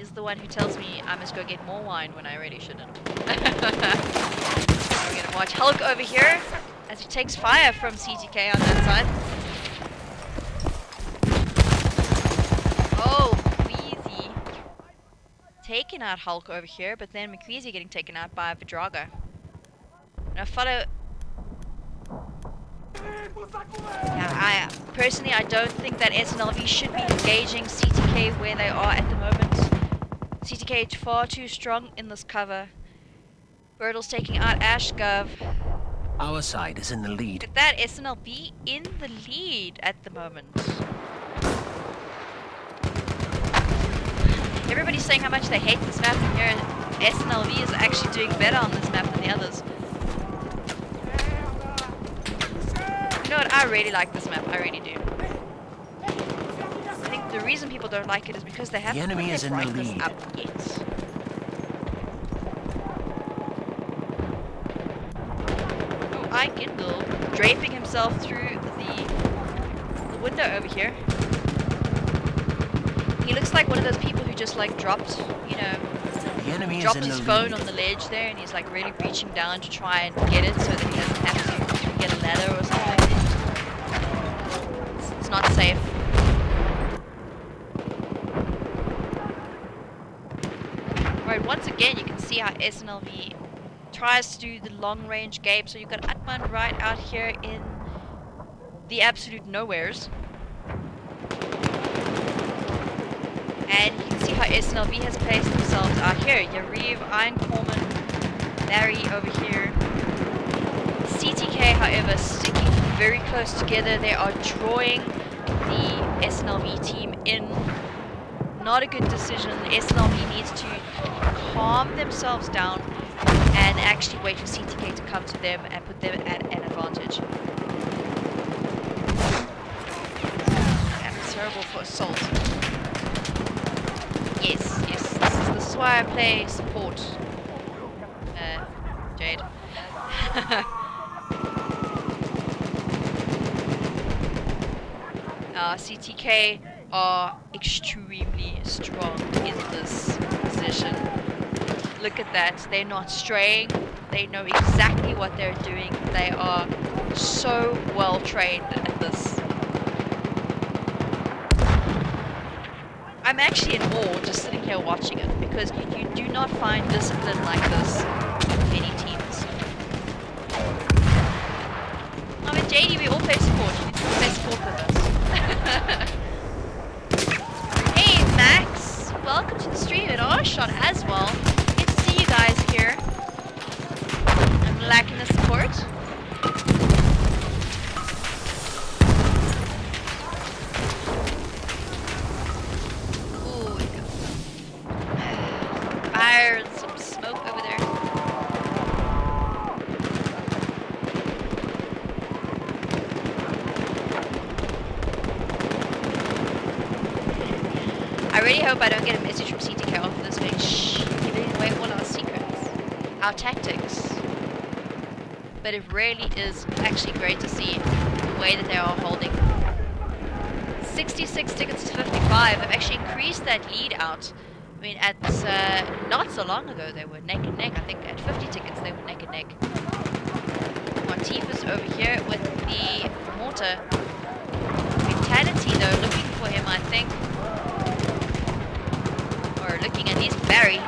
is the one who tells me I must go get more wine when I really shouldn't. We're gonna watch Hulk over here as he takes fire from CTK on that side. Oh, McQueezy taking out Hulk over here, but then McQueezy getting taken out by Vidrago. Now follow. Now, personally, I don't think that SNLV should be engaging CTK where they are at the moment. CTK is far too strong in this cover. Birdle's taking out Ashgov. Our side is in the lead. Look at that, SNLV in the lead at the moment. Everybody's saying how much they hate this map, and here SNLV is actually doing better on this map than the others. You know what, I really like this map, I really do. I think the reason people don't like it is because they haven't put their brightness up yet. Kindle draping himself through the window over here. He looks like one of those people who just like dropped, you know, The enemy is dropped in his the phone lead. on the ledge there, and he's like really reaching down to try and get it so that he doesn't have to get a ladder or something. It's not safe. Right, once again, you can see how SNLV tries to do the long-range game. So you've got Atman right out here in the absolute nowheres. And you can see how SNLV has placed themselves out here. Yariv, Iron Corman, Barry over here. CTK, however, sticking very close together. They are drawing the SNLV team in. Not a good decision. SNLV needs to calm themselves down and actually wait for CTK to come to them and put them at an advantage. That's terrible for assault. Yes, this is why I play support. Jade. CTK are extremely strong in this position. Look at that, they're not straying, they know exactly what they're doing, they are so well trained at this. I'm actually in awe just sitting here watching it, because you do not find discipline like this in many teams. I mean, JD, we all play support, you can play support with us. Hey Max, welcome to the stream at Arshot as well. Good to see you guys here. I'm lacking the support. Ooh, we got fire and some smoke over there. I really hope I don't get a message from CTK after this going, shh, you're giving away all our secrets, our tactics. But it really is actually great to see the way that they are holding. 66 tickets to 55. They've actually increased that lead out. I mean, at not so long ago they were neck and neck. I think at 50 tickets they were neck and neck. Montifus over here with the mortar. Fatality though, looking for him, I think. Or looking at least Barry.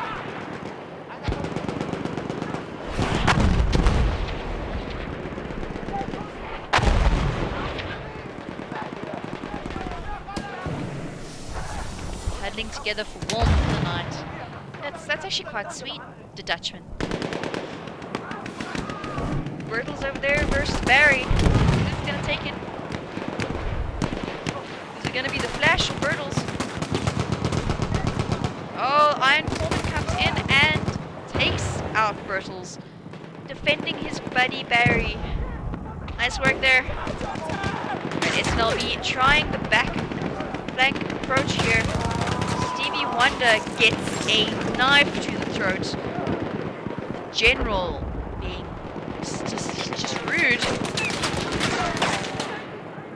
Huddling together for warmth for the night. That's actually quite sweet, the Dutchman. Bertles over there versus Barry. Who's gonna take it? Is it gonna be the Flash or Bertles? Oh, Iron Foreman comes in and takes out Bertles, defending his buddy Barry. Nice work there. And SNLV trying the back flank approach here. Stevie Wonder gets a knife to the throat. The general being just rude.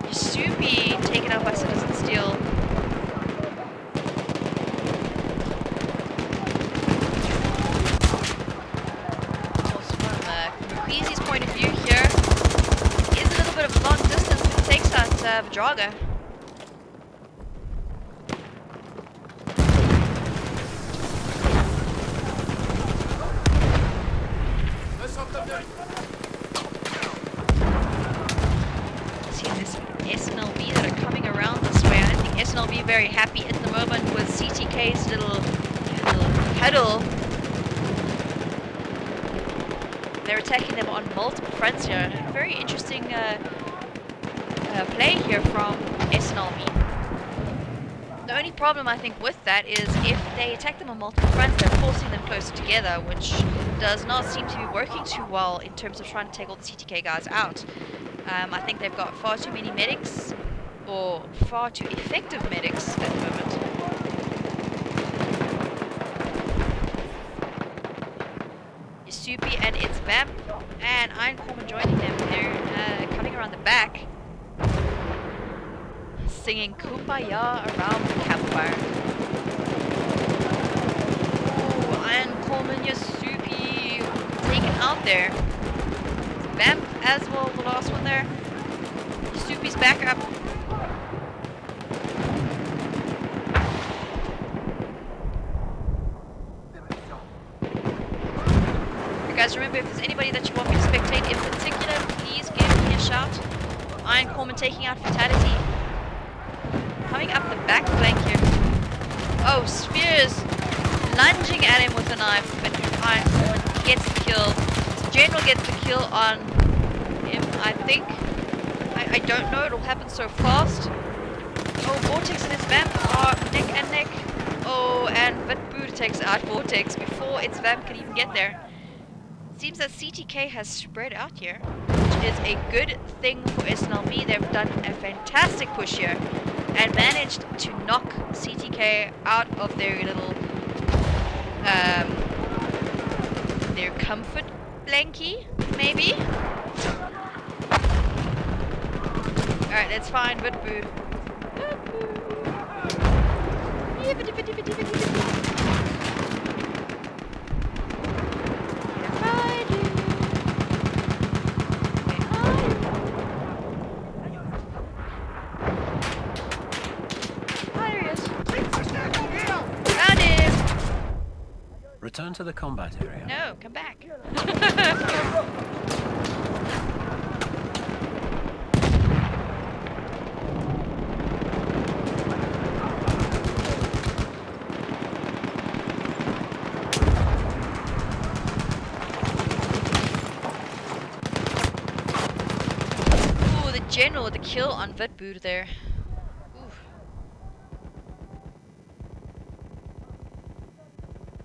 Yasubi taken out by Citizen Steel. Easy's point of view here is a little bit of long distance, but he takes out Vajraga. See this SNLV that are coming around this way. I think SNLV very happy at the moment with CTK's little huddle. They're attacking them on multiple fronts here. Very interesting play here from SNLV. The only problem I think with that is if they attack them on multiple fronts, they're forcing them closer together, which does not seem to be working too well in terms of trying to take all the CTK guys out. I think they've got far too many medics, or far too effective medics at the moment. Yasubi and it's Vamp and Iron Corman joining them. They're coming around the back. singing Kumbaya around the campfire. Oh, Iron Coleman, you're soupy. Taken out there. Vamp as well, the last one there. Soupy's back up. Guys, remember, if there's anybody that you want me to spectate in particular, please give me a shout. Iron Corpsman taking out Fatality. Coming up the back flank here. Oh, Spears lunging at him with a knife, but Iron Corpsman gets the kill. General gets the kill on him, I think. I don't know, it'll happen so fast. Oh, Vortex and his Vamp are neck and neck. Oh, and Vitboot takes out Vortex before its Vamp can even get there. Seems that CTK has spread out here, which is a good thing for SNLV. They've done a fantastic push here and managed to knock CTK out of their little their comfort blankie, maybe. Alright, let's find Vitboo. Return to the combat area. No, come back. Ooh, the general with the kill on Vitboot there.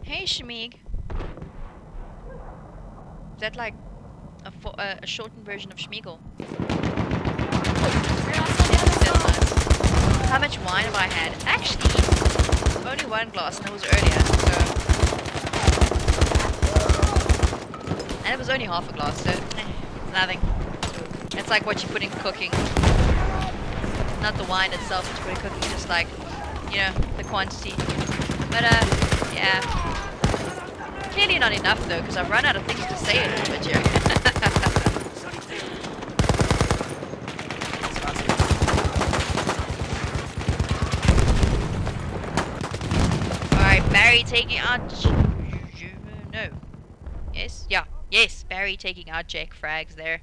Hey, Shamig. Is that like a shortened version of Schmeagol? How much wine have I had? Actually, only one glass, and it was earlier, so... And it was only half a glass, so... it's nothing. It's like what you put in cooking. Not the wine itself, what you put in cooking, just like, you know, the quantity. But, yeah. Clearly not enough though, because I've run out of things to say in this video. Alright, Barry taking out... No. Yes? Yeah. Yes, Barry taking out Jack Frags there.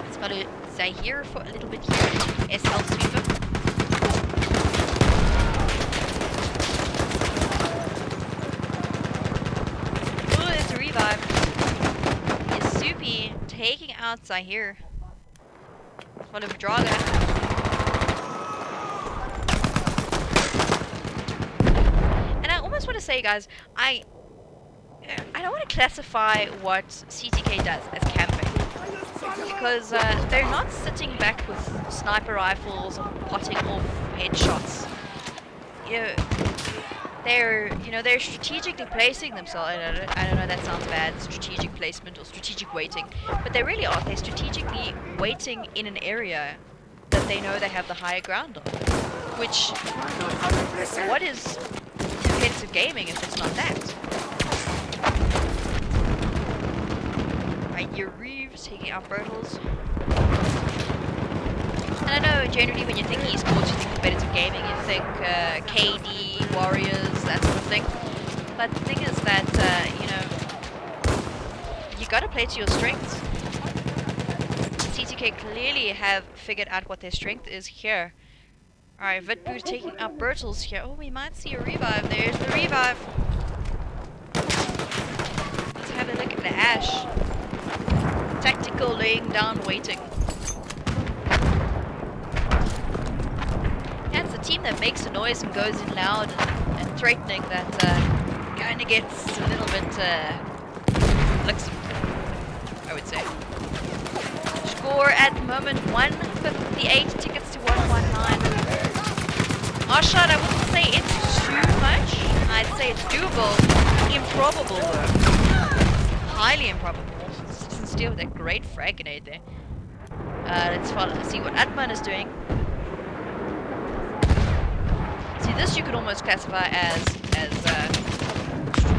Let's go to Zahir for a little bit here. SL Sweeper. Is Soupy taking out Zahir? Full of Draga. And I almost want to say, guys, I don't want to classify what CTK does as camping, because they're not sitting back with sniper rifles or potting off headshots. They're strategically placing themselves. I don't know, that sounds bad, strategic placement or strategic waiting, but they really are. They're strategically waiting in an area that they know they have the higher ground on. Which, what is competitive gaming if it's not that? Right, your Reeves taking out Bertels. And I know generally when you think eSports, you think competitive gaming, you think KD, Warriors, that sort of thing. But the thing is that, you gotta play to your strengths. CTK clearly have figured out what their strength is here. Alright, Vitboot taking out Bertels here. Oh, we might see a revive. There's the revive. Let's have a look at the Ash. Tactical laying down waiting. Yeah, it's a team that makes a noise and goes in loud and threatening that kind of gets a little bit flexible, I would say. Score at the moment 158 tickets to 119. Oshot, I wouldn't say it's too much. I'd say it's doable. Improbable though. Highly improbable. Citizen Steel with that great frag grenade there. Let's see what Atman is doing. See, this you could almost classify as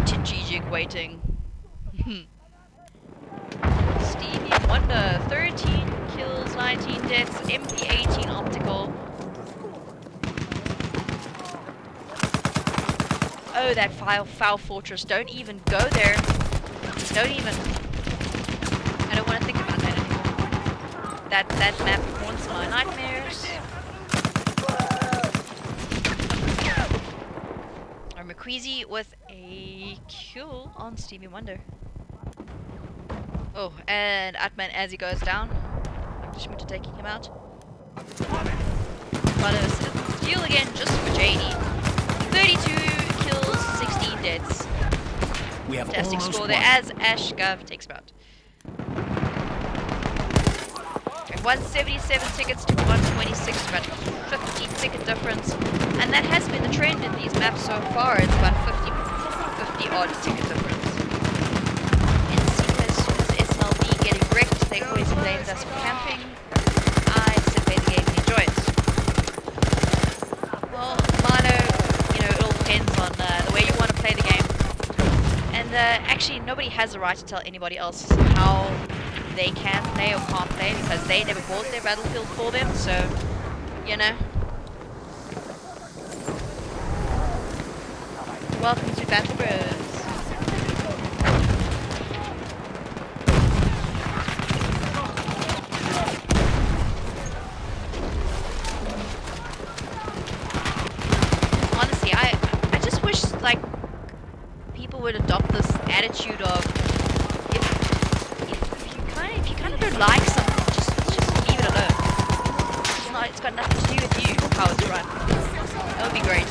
strategic waiting. Stevie Wonder, 13 kills, 19 deaths, MP18 optical. Oh, that foul fortress. Don't even go there. Don't even. I don't want to think about that anymore. That map haunts my nightmares. Or McQueezy with a kill on Stevie Wonder. Oh, and Atman as he goes down. Dr. Schmidt taking him out. Follow steal again just for JD. 32 kills, 16 deaths. We have Fantastic almost score there won. as Ash Gov takes him out. Okay, 177 tickets to 126, about 50 ticket difference. And that has been the trend in these maps so far. It's about 50 odd ticket difference. As soon as SNLV getting wrecked, they always blamed us for camping. I said play the game and enjoy it. Well, Milo, you know, it all depends on the way you want to play the game. And actually, nobody has the right to tell anybody else how they can play or can't play because they never bought their battlefield for them, so, you know. Welcome to Battle Bros. Honestly, I just wish, like, people would adopt this attitude of if you kind of don't like something, just leave it alone. It's got nothing to do with you how it's run. That would be great.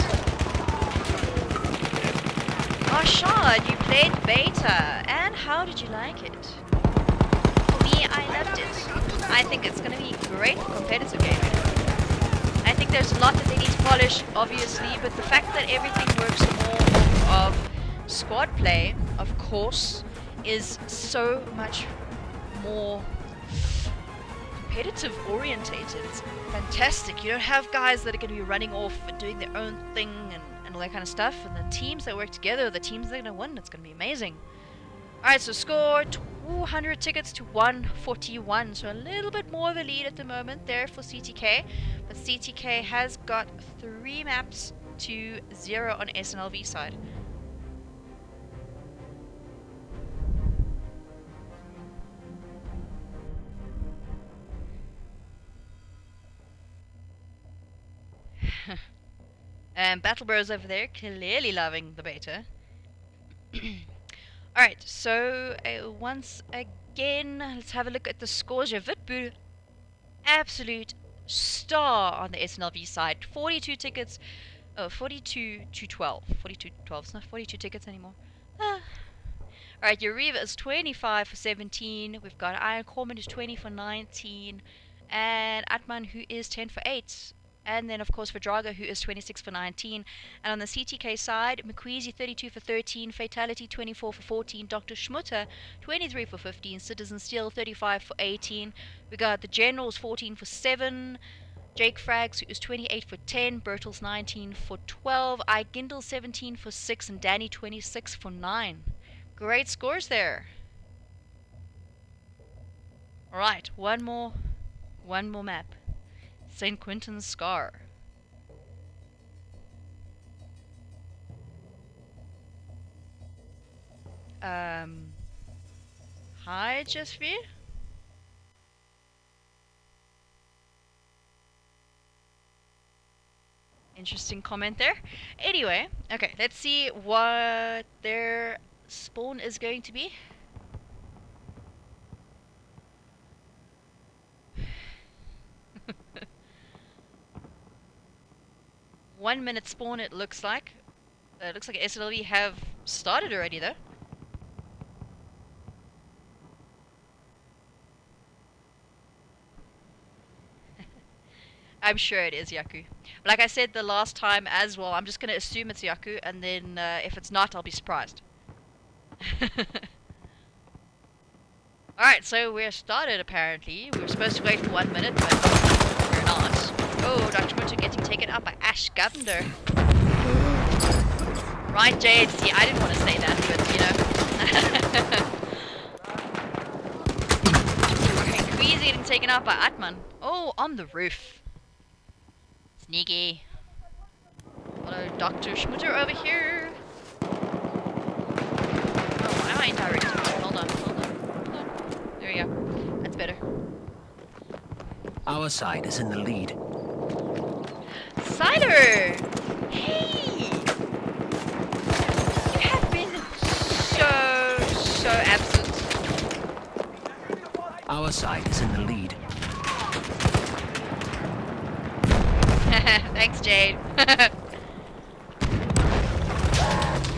Oh, Shard, you played beta, and how did you like it? For me, I loved it. I think it's going to be great for competitive gaming. I think there's a lot that they need to polish, obviously, but the fact that everything works more of squad play, of course, is so much more competitive orientated. It's fantastic. You don't have guys that are going to be running off and doing their own thing and all that kind of stuff, and the teams that work together are the teams that are going to win. It's going to be amazing. Alright, so score 200 tickets to 141, so a little bit more of a lead at the moment there for CTK, but CTK has got 3 maps to 0 on SNLV side. And Battle Bros over there clearly loving the beta. Alright, so once again, let's have a look at the scores here. Vitbu, absolute star on the SNLV side. 42 tickets, 42 to 12. 42 to 12, it's not 42 tickets anymore. Alright, Yuriva is 25 for 17. We've got Iron Corman who's 20 for 19. And Atman who is 10 for 8. And then, of course, for Draga, who is 26 for 19. And on the CTK side, McQueezy 32 for 13, Fatality 24 for 14, Dr. Schmutter 23 for 15, Citizen Steel 35 for 18. We got the Generals 14 for 7, Jake Frags, who is 28 for 10, Bertels 19 for 12, Igindel 17 for 6, and Danny 26 for 9. Great scores there. Alright, one more map. St. Quentin's Scar. Hi, Jeffy. Interesting comment there. Anyway, okay, let's see what their spawn is going to be. One minute spawn, it looks like. It looks like SLV have started already, though. I'm sure it is Yaku. Like I said the last time as well, I'm just going to assume it's Yaku, and then if it's not, I'll be surprised. Alright, so we're started apparently. We were supposed to wait for 1 minute, but we're not. Oh, Dr. Mutter getting taken out by Ash Govender. Right, Jade. See, I didn't want to say that, but you know. Okay, Queasy getting taken out by Atman. Oh, on the roof. Sneaky. Hello, Dr. Schmutter over here. Oh, why am I indirect? Hold on. There we go. That's better. Our side is in the lead. Cider! Hey! You have been so absent. Our side is in the lead. Thanks, Jade.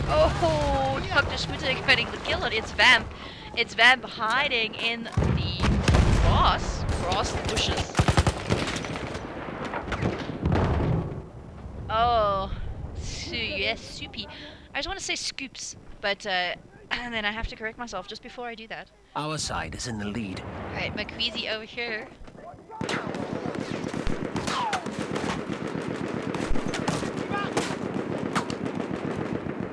Oh, Dr. Schmutter getting the kill on its vamp. It's vamp hiding in the grass bushes. Oh, yes, soupy. I just want to say scoops, but and then I have to correct myself just before I do that. Our side is in the lead. Alright, McQueasy over here.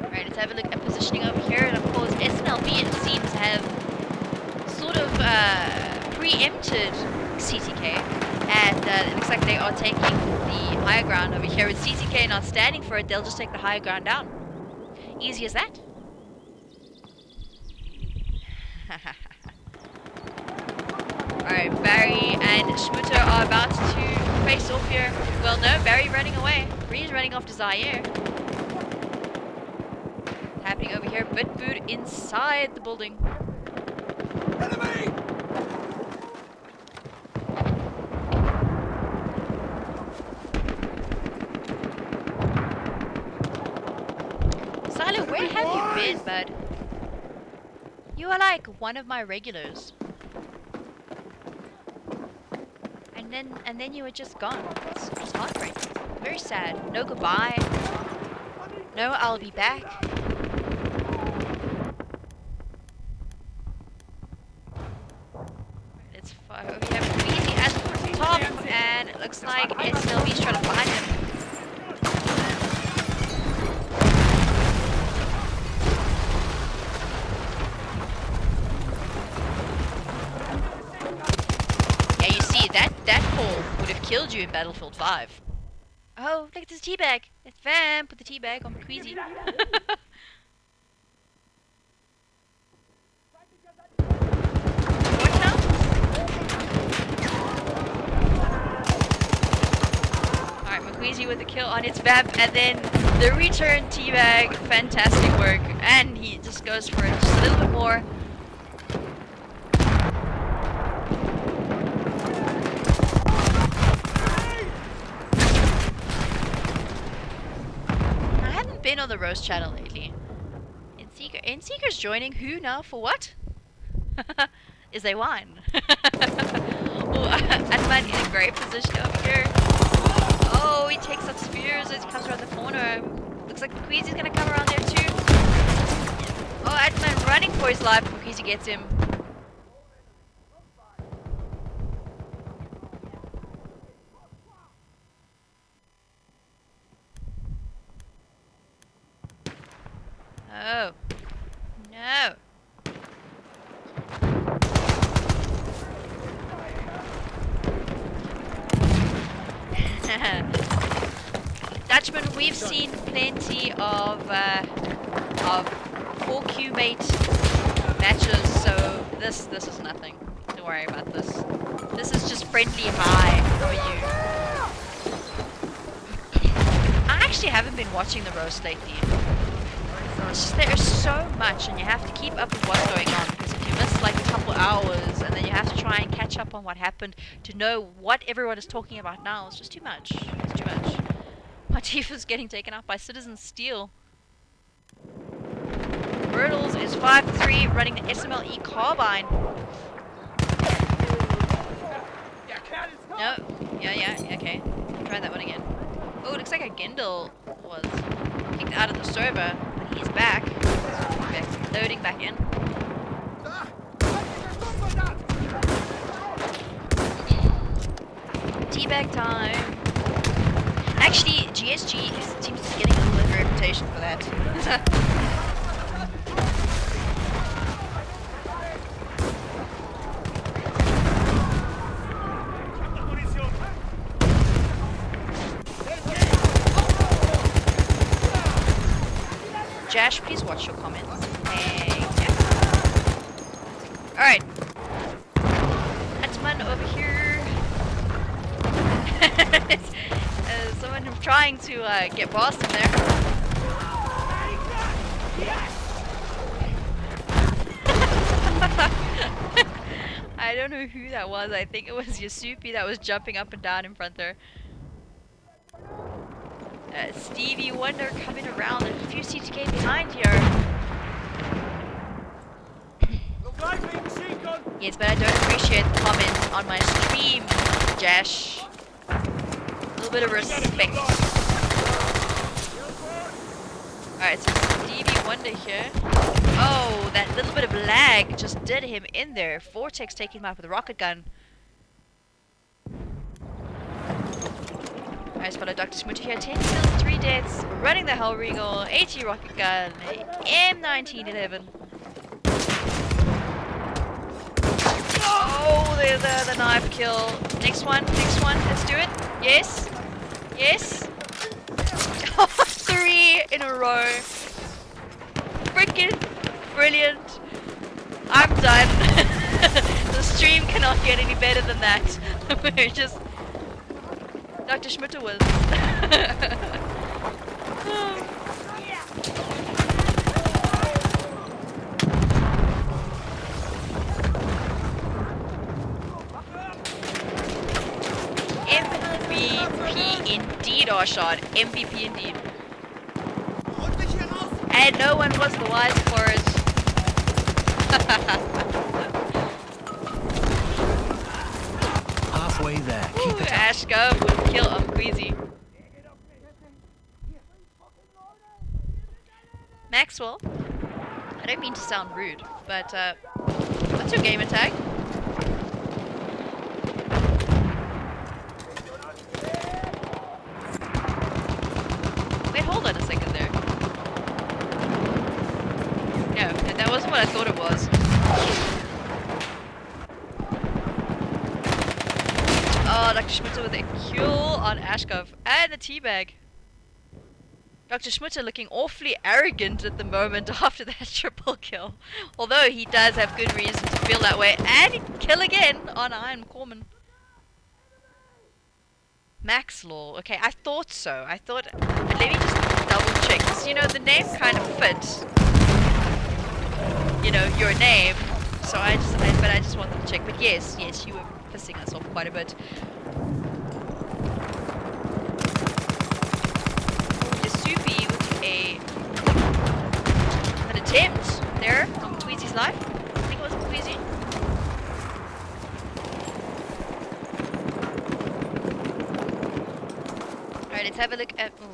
Alright, let's have a look at positioning over here, and of course SNLV, it seems to have sort of preempted CTK, and it looks like they are taking the higher ground over here. With CTK not standing for it, they'll just take the higher ground down. Easy as that. Alright, Barry and Schmutter are about to face off here. Well, no, Barry running away. Bree's running off to Zaire. Happening over here, Bitboot inside the building. Enemy! Silo, where have you been, bud? You are like one of my regulars. And then you were just gone. It's heartbreaking. Very sad. No goodbye. No, I'll be back. It's far. We have Queasy at the top, and it looks like SNLV's trying to find him. That call would have killed you in Battlefield 5. Oh, look at this teabag. It's Vamp with the teabag on Queasy. What now? Alright, McQueasy with the kill on its Vamp, and then the return teabag. Fantastic work. And he just goes for it just a little bit more. Been on the roast channel lately. Inseeker's joining who now for what? Is they wine? Oh, Atman in a great position over here. Oh, he takes up spears as he comes around the corner. Looks like McQueasy's gonna come around there too. Oh, Atman running for his life. McQueasy gets him. Oh, no. Dutchman, we've seen plenty of 4Q mate matches, so this is nothing. Don't worry about this. This is just friendly hi. How are you? I actually haven't been watching the roast lately. It's just there's so much, and you have to keep up with what's going on, because if you miss like a couple hours and then you have to try and catch up on what happened to know what everyone is talking about now, it's just too much. It's too much. Matifa's getting taken out by Citizen Steel. Brutals is 5-3, running the SMLE carbine. No, yeah, okay. Try that one again. Oh, it looks like a Gendel was kicked out of the server. He's back. Loading back in. Teabag time. Actually, GSG seems to be getting a little bit of a reputation for that. Jash, please watch your comments. Thank you. Alright. Atman over here. Someone trying to get past him there. I don't know who that was. I think it was Yasupi that was jumping up and down in front there. Stevie Wonder coming around, a few CTK behind here. Yes, but I don't appreciate the comments on my stream, Jash. A little bit of respect. Alright, so Stevie Wonder here. Oh, that little bit of lag just did him in there. Vortex taking him out with a rocket gun. Alright, follow Dr. Smutter here. 10 kills, 3 deaths. Running the Hellregal. 80 rocket gun. M1911. Oh, there's the knife kill. Next one, let's do it. Yes, yes. 3 in a row. Freaking brilliant. I'm done. The stream cannot get any better than that. We're just... Dr. Schmitter was. MVP indeed, Arshad. MVP indeed. And no one was the wise for it. Halfway there. Keep it up. Ashka would kill Queasy. Maxwell, I don't mean to sound rude, but what's your gamer tag? Wait, hold on a second there. No, that wasn't what I thought it was. Oh, Dr. Schmutter with a kill on Ashkov and the teabag. Dr. Schmutter looking awfully arrogant at the moment after that triple kill. Although he does have good reason to feel that way. And kill again on Iron Corman. Max Law. Okay, I thought so. I thought... But let me just double check. Because, you know, the name kind of fits. You know, your name. So I just wanted to check. But yes, you were pissing us off quite a bit. Yasupi with an attempt there on Queasy's life. I think it was Queasy. Alright, let's have a look at... Oh,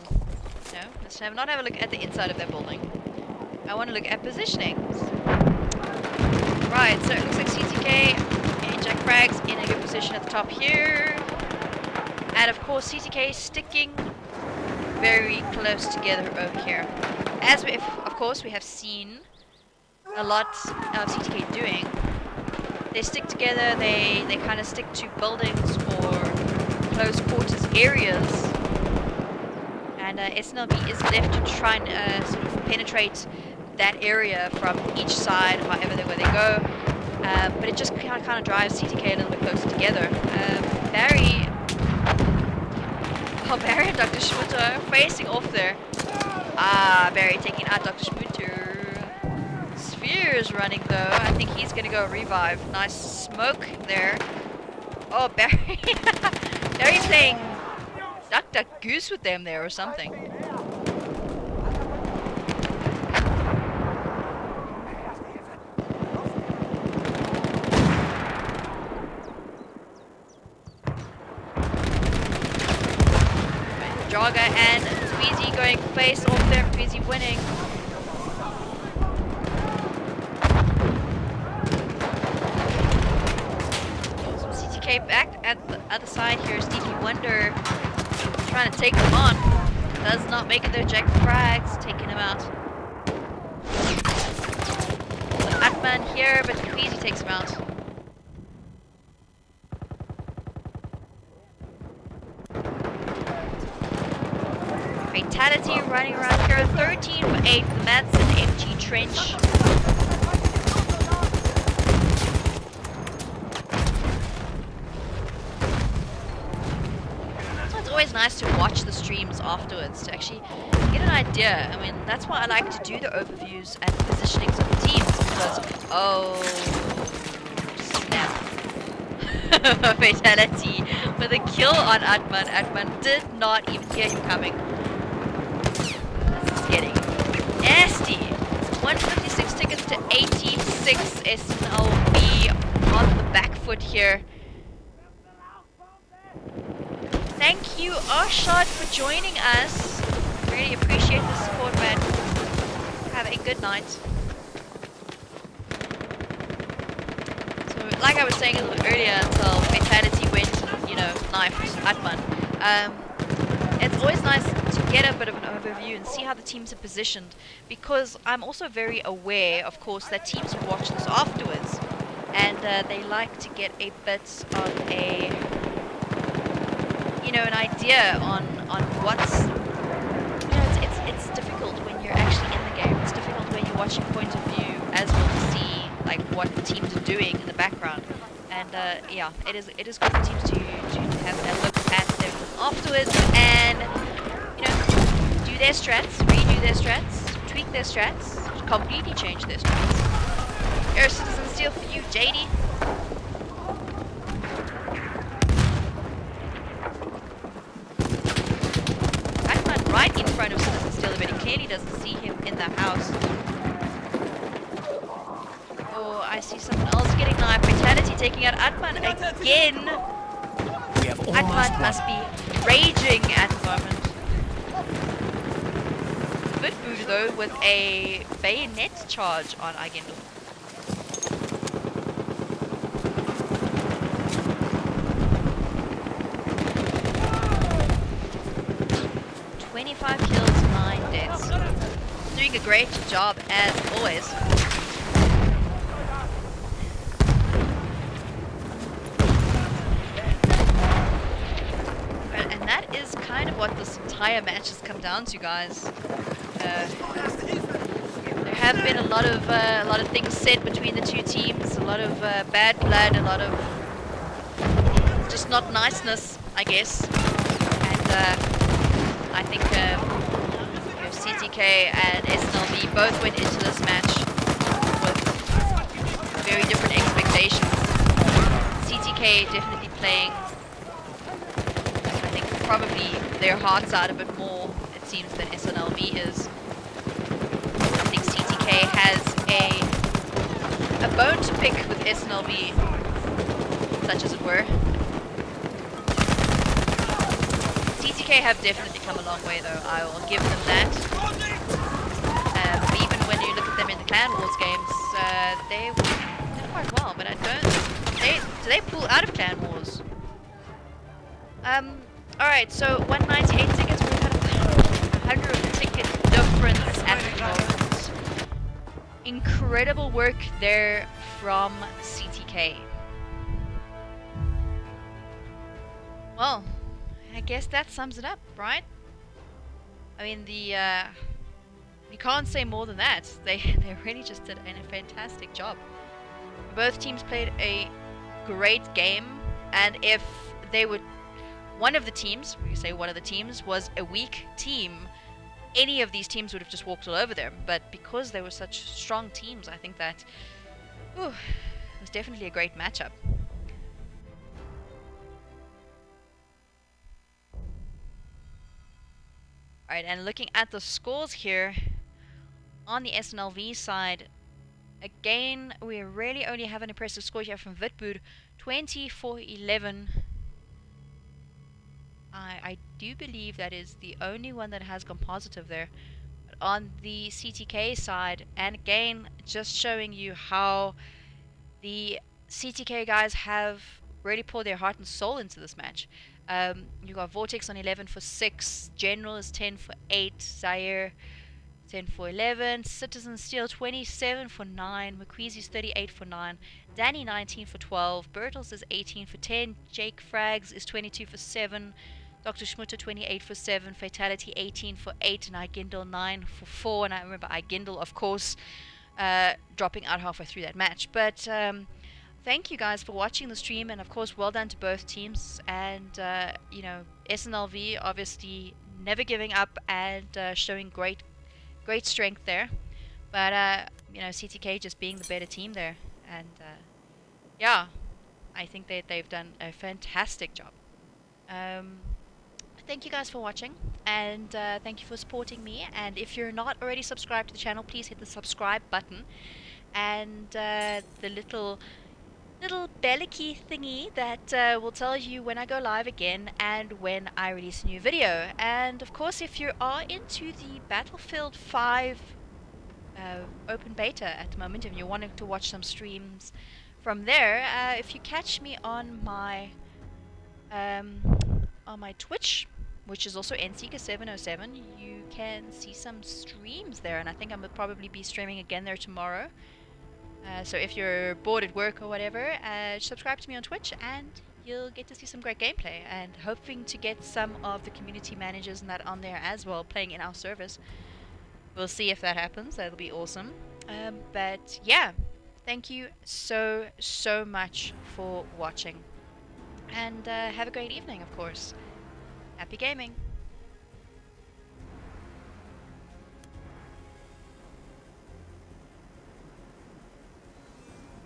no, let's not have a look at the inside of that building. I want to look at positioning. Right, so it looks like CTK and Jack Frags in a good position at the top here. And of course CTK sticking very close together over here. As we, of course, we have seen a lot of CTK doing. They stick together, they kind of stick to buildings or close quarters areas. And SNLV is left to try and sort of penetrate that area from each side, however where they go. But it just kind of drives CTK a little bit closer together. Barry and Dr. Schmutter facing off there. Barry taking out Dr. Schmutter. Sphere's running though. I think he's gonna go revive. Nice smoke there. Oh, Barry. Barry's playing Duck Duck Goose with them there or something. Jogger and Tweezy going face off there. Tweezy winning. Some CTK CTK back at the other side here. Stevie Wonder trying to take them on. Does not make it though. Jack Frags taking him out. Atman here, but Queasy takes him out. Fatality running around here. 13 for 8 for the Madsen MG Trench. It's always nice to watch the streams afterwards to actually get an idea. I mean, that's why I like to do the overviews and positionings of the teams because, oh, snap. Fatality with a kill on Atman. Atman did not even hear him coming. This is getting nasty. 156 tickets to 86 SNLV on the back foot here. Thank you, Arshad, for joining us. Really appreciate the support, man. Have a good night. So, like I was saying a little earlier, until Fatality went and, you know, knifed Atman. It's always nice to get a bit of an overview and see how the teams are positioned, because I'm also very aware, of course, that teams will watch this afterwards, and they like to get a bit of a, you know, an idea on what's, you know, it's difficult when you're actually in the game. It's difficult when you're watching point of view as well to see like what the teams are doing in the background. And yeah, it is good for teams to have a look at them afterwards and, you know, do their strats, redo their strats, tweak their strats, completely change their strats. Air Citizen Steel for you, JD. Right in front of Citizen Steel, but he clearly doesn't see him in the house. Oh, I see someone else getting knifed. Fatality taking out Atman again. Atman must be raging at the moment. Bitboot though with a bayonet charge on Agendel. 25 kills, 9 deaths. Doing a great job as always. And that is kind of what this entire match has come down to, guys. There have been a lot of things said between the two teams, a lot of bad blood, a lot of just not niceness, I guess. And I think you know, CTK and SNLV both went into this match with very different expectations. CTK definitely playing, I think, probably their hearts out a bit more, it seems, than SNLV is. I think CTK has a bone to pick with SNLV, such as it were. CTK have definitely come a long way, though. I will give them that. Even when you look at them in the Clan Wars games, they did quite well. But I don't. Do they pull out of Clan Wars? All right. So 198 tickets. We've had 100 ticket difference at the moment. Incredible work there from CTK. Well, I guess that sums it up, right? I mean, you can't say more than that. They really just did a fantastic job. Both teams played a great game, and if they would, one of the teams, we say one of the teams, was a weak team, any of these teams would have just walked all over them. But because they were such strong teams, I think that it was definitely a great matchup. Alright, and looking at the scores here, on the SNLV side, again, we really only have an impressive score here from Vitboot, 24-11. I do believe that is the only one that has gone positive there. But on the CTK side, and again, just showing you how the CTK guys have really poured their heart and soul into this match. You got Vortex on 11 for 6, General is 10 for 8, Zaire 10 for 11, Citizen Steel 27 for 9, McQueezy's 38 for 9, Danny 19 for 12, Bertels is 18 for 10, Jake Frags is 22 for 7, Dr. Schmutter 28 for 7, Fatality 18 for 8, and Igindel 9 for 4. And I remember Igindel, of course, dropping out halfway through that match. But thank you guys for watching the stream, and of course, well done to both teams. And you know, SNLV obviously never giving up and showing great strength there. But you know, CTK just being the better team there, and yeah, I think that they've done a fantastic job. Thank you guys for watching, and thank you for supporting me. And if you're not already subscribed to the channel, please hit the subscribe button and the little belly key thingy that will tell you when I go live again and when I release a new video. And of course, if you are into the Battlefield 5 open beta at the moment, and you're wanting to watch some streams from there, if you catch me on my Twitch, which is also NSeeker707, you can see some streams there, and I think I will probably be streaming again there tomorrow. So if you're bored at work or whatever, subscribe to me on Twitch and you'll get to see some great gameplay, and hoping to get some of the community managers and that on there as well, playing in our service. We'll see if that happens. That'll be awesome. But yeah, thank you so much for watching, and have a great evening, of course. Happy gaming!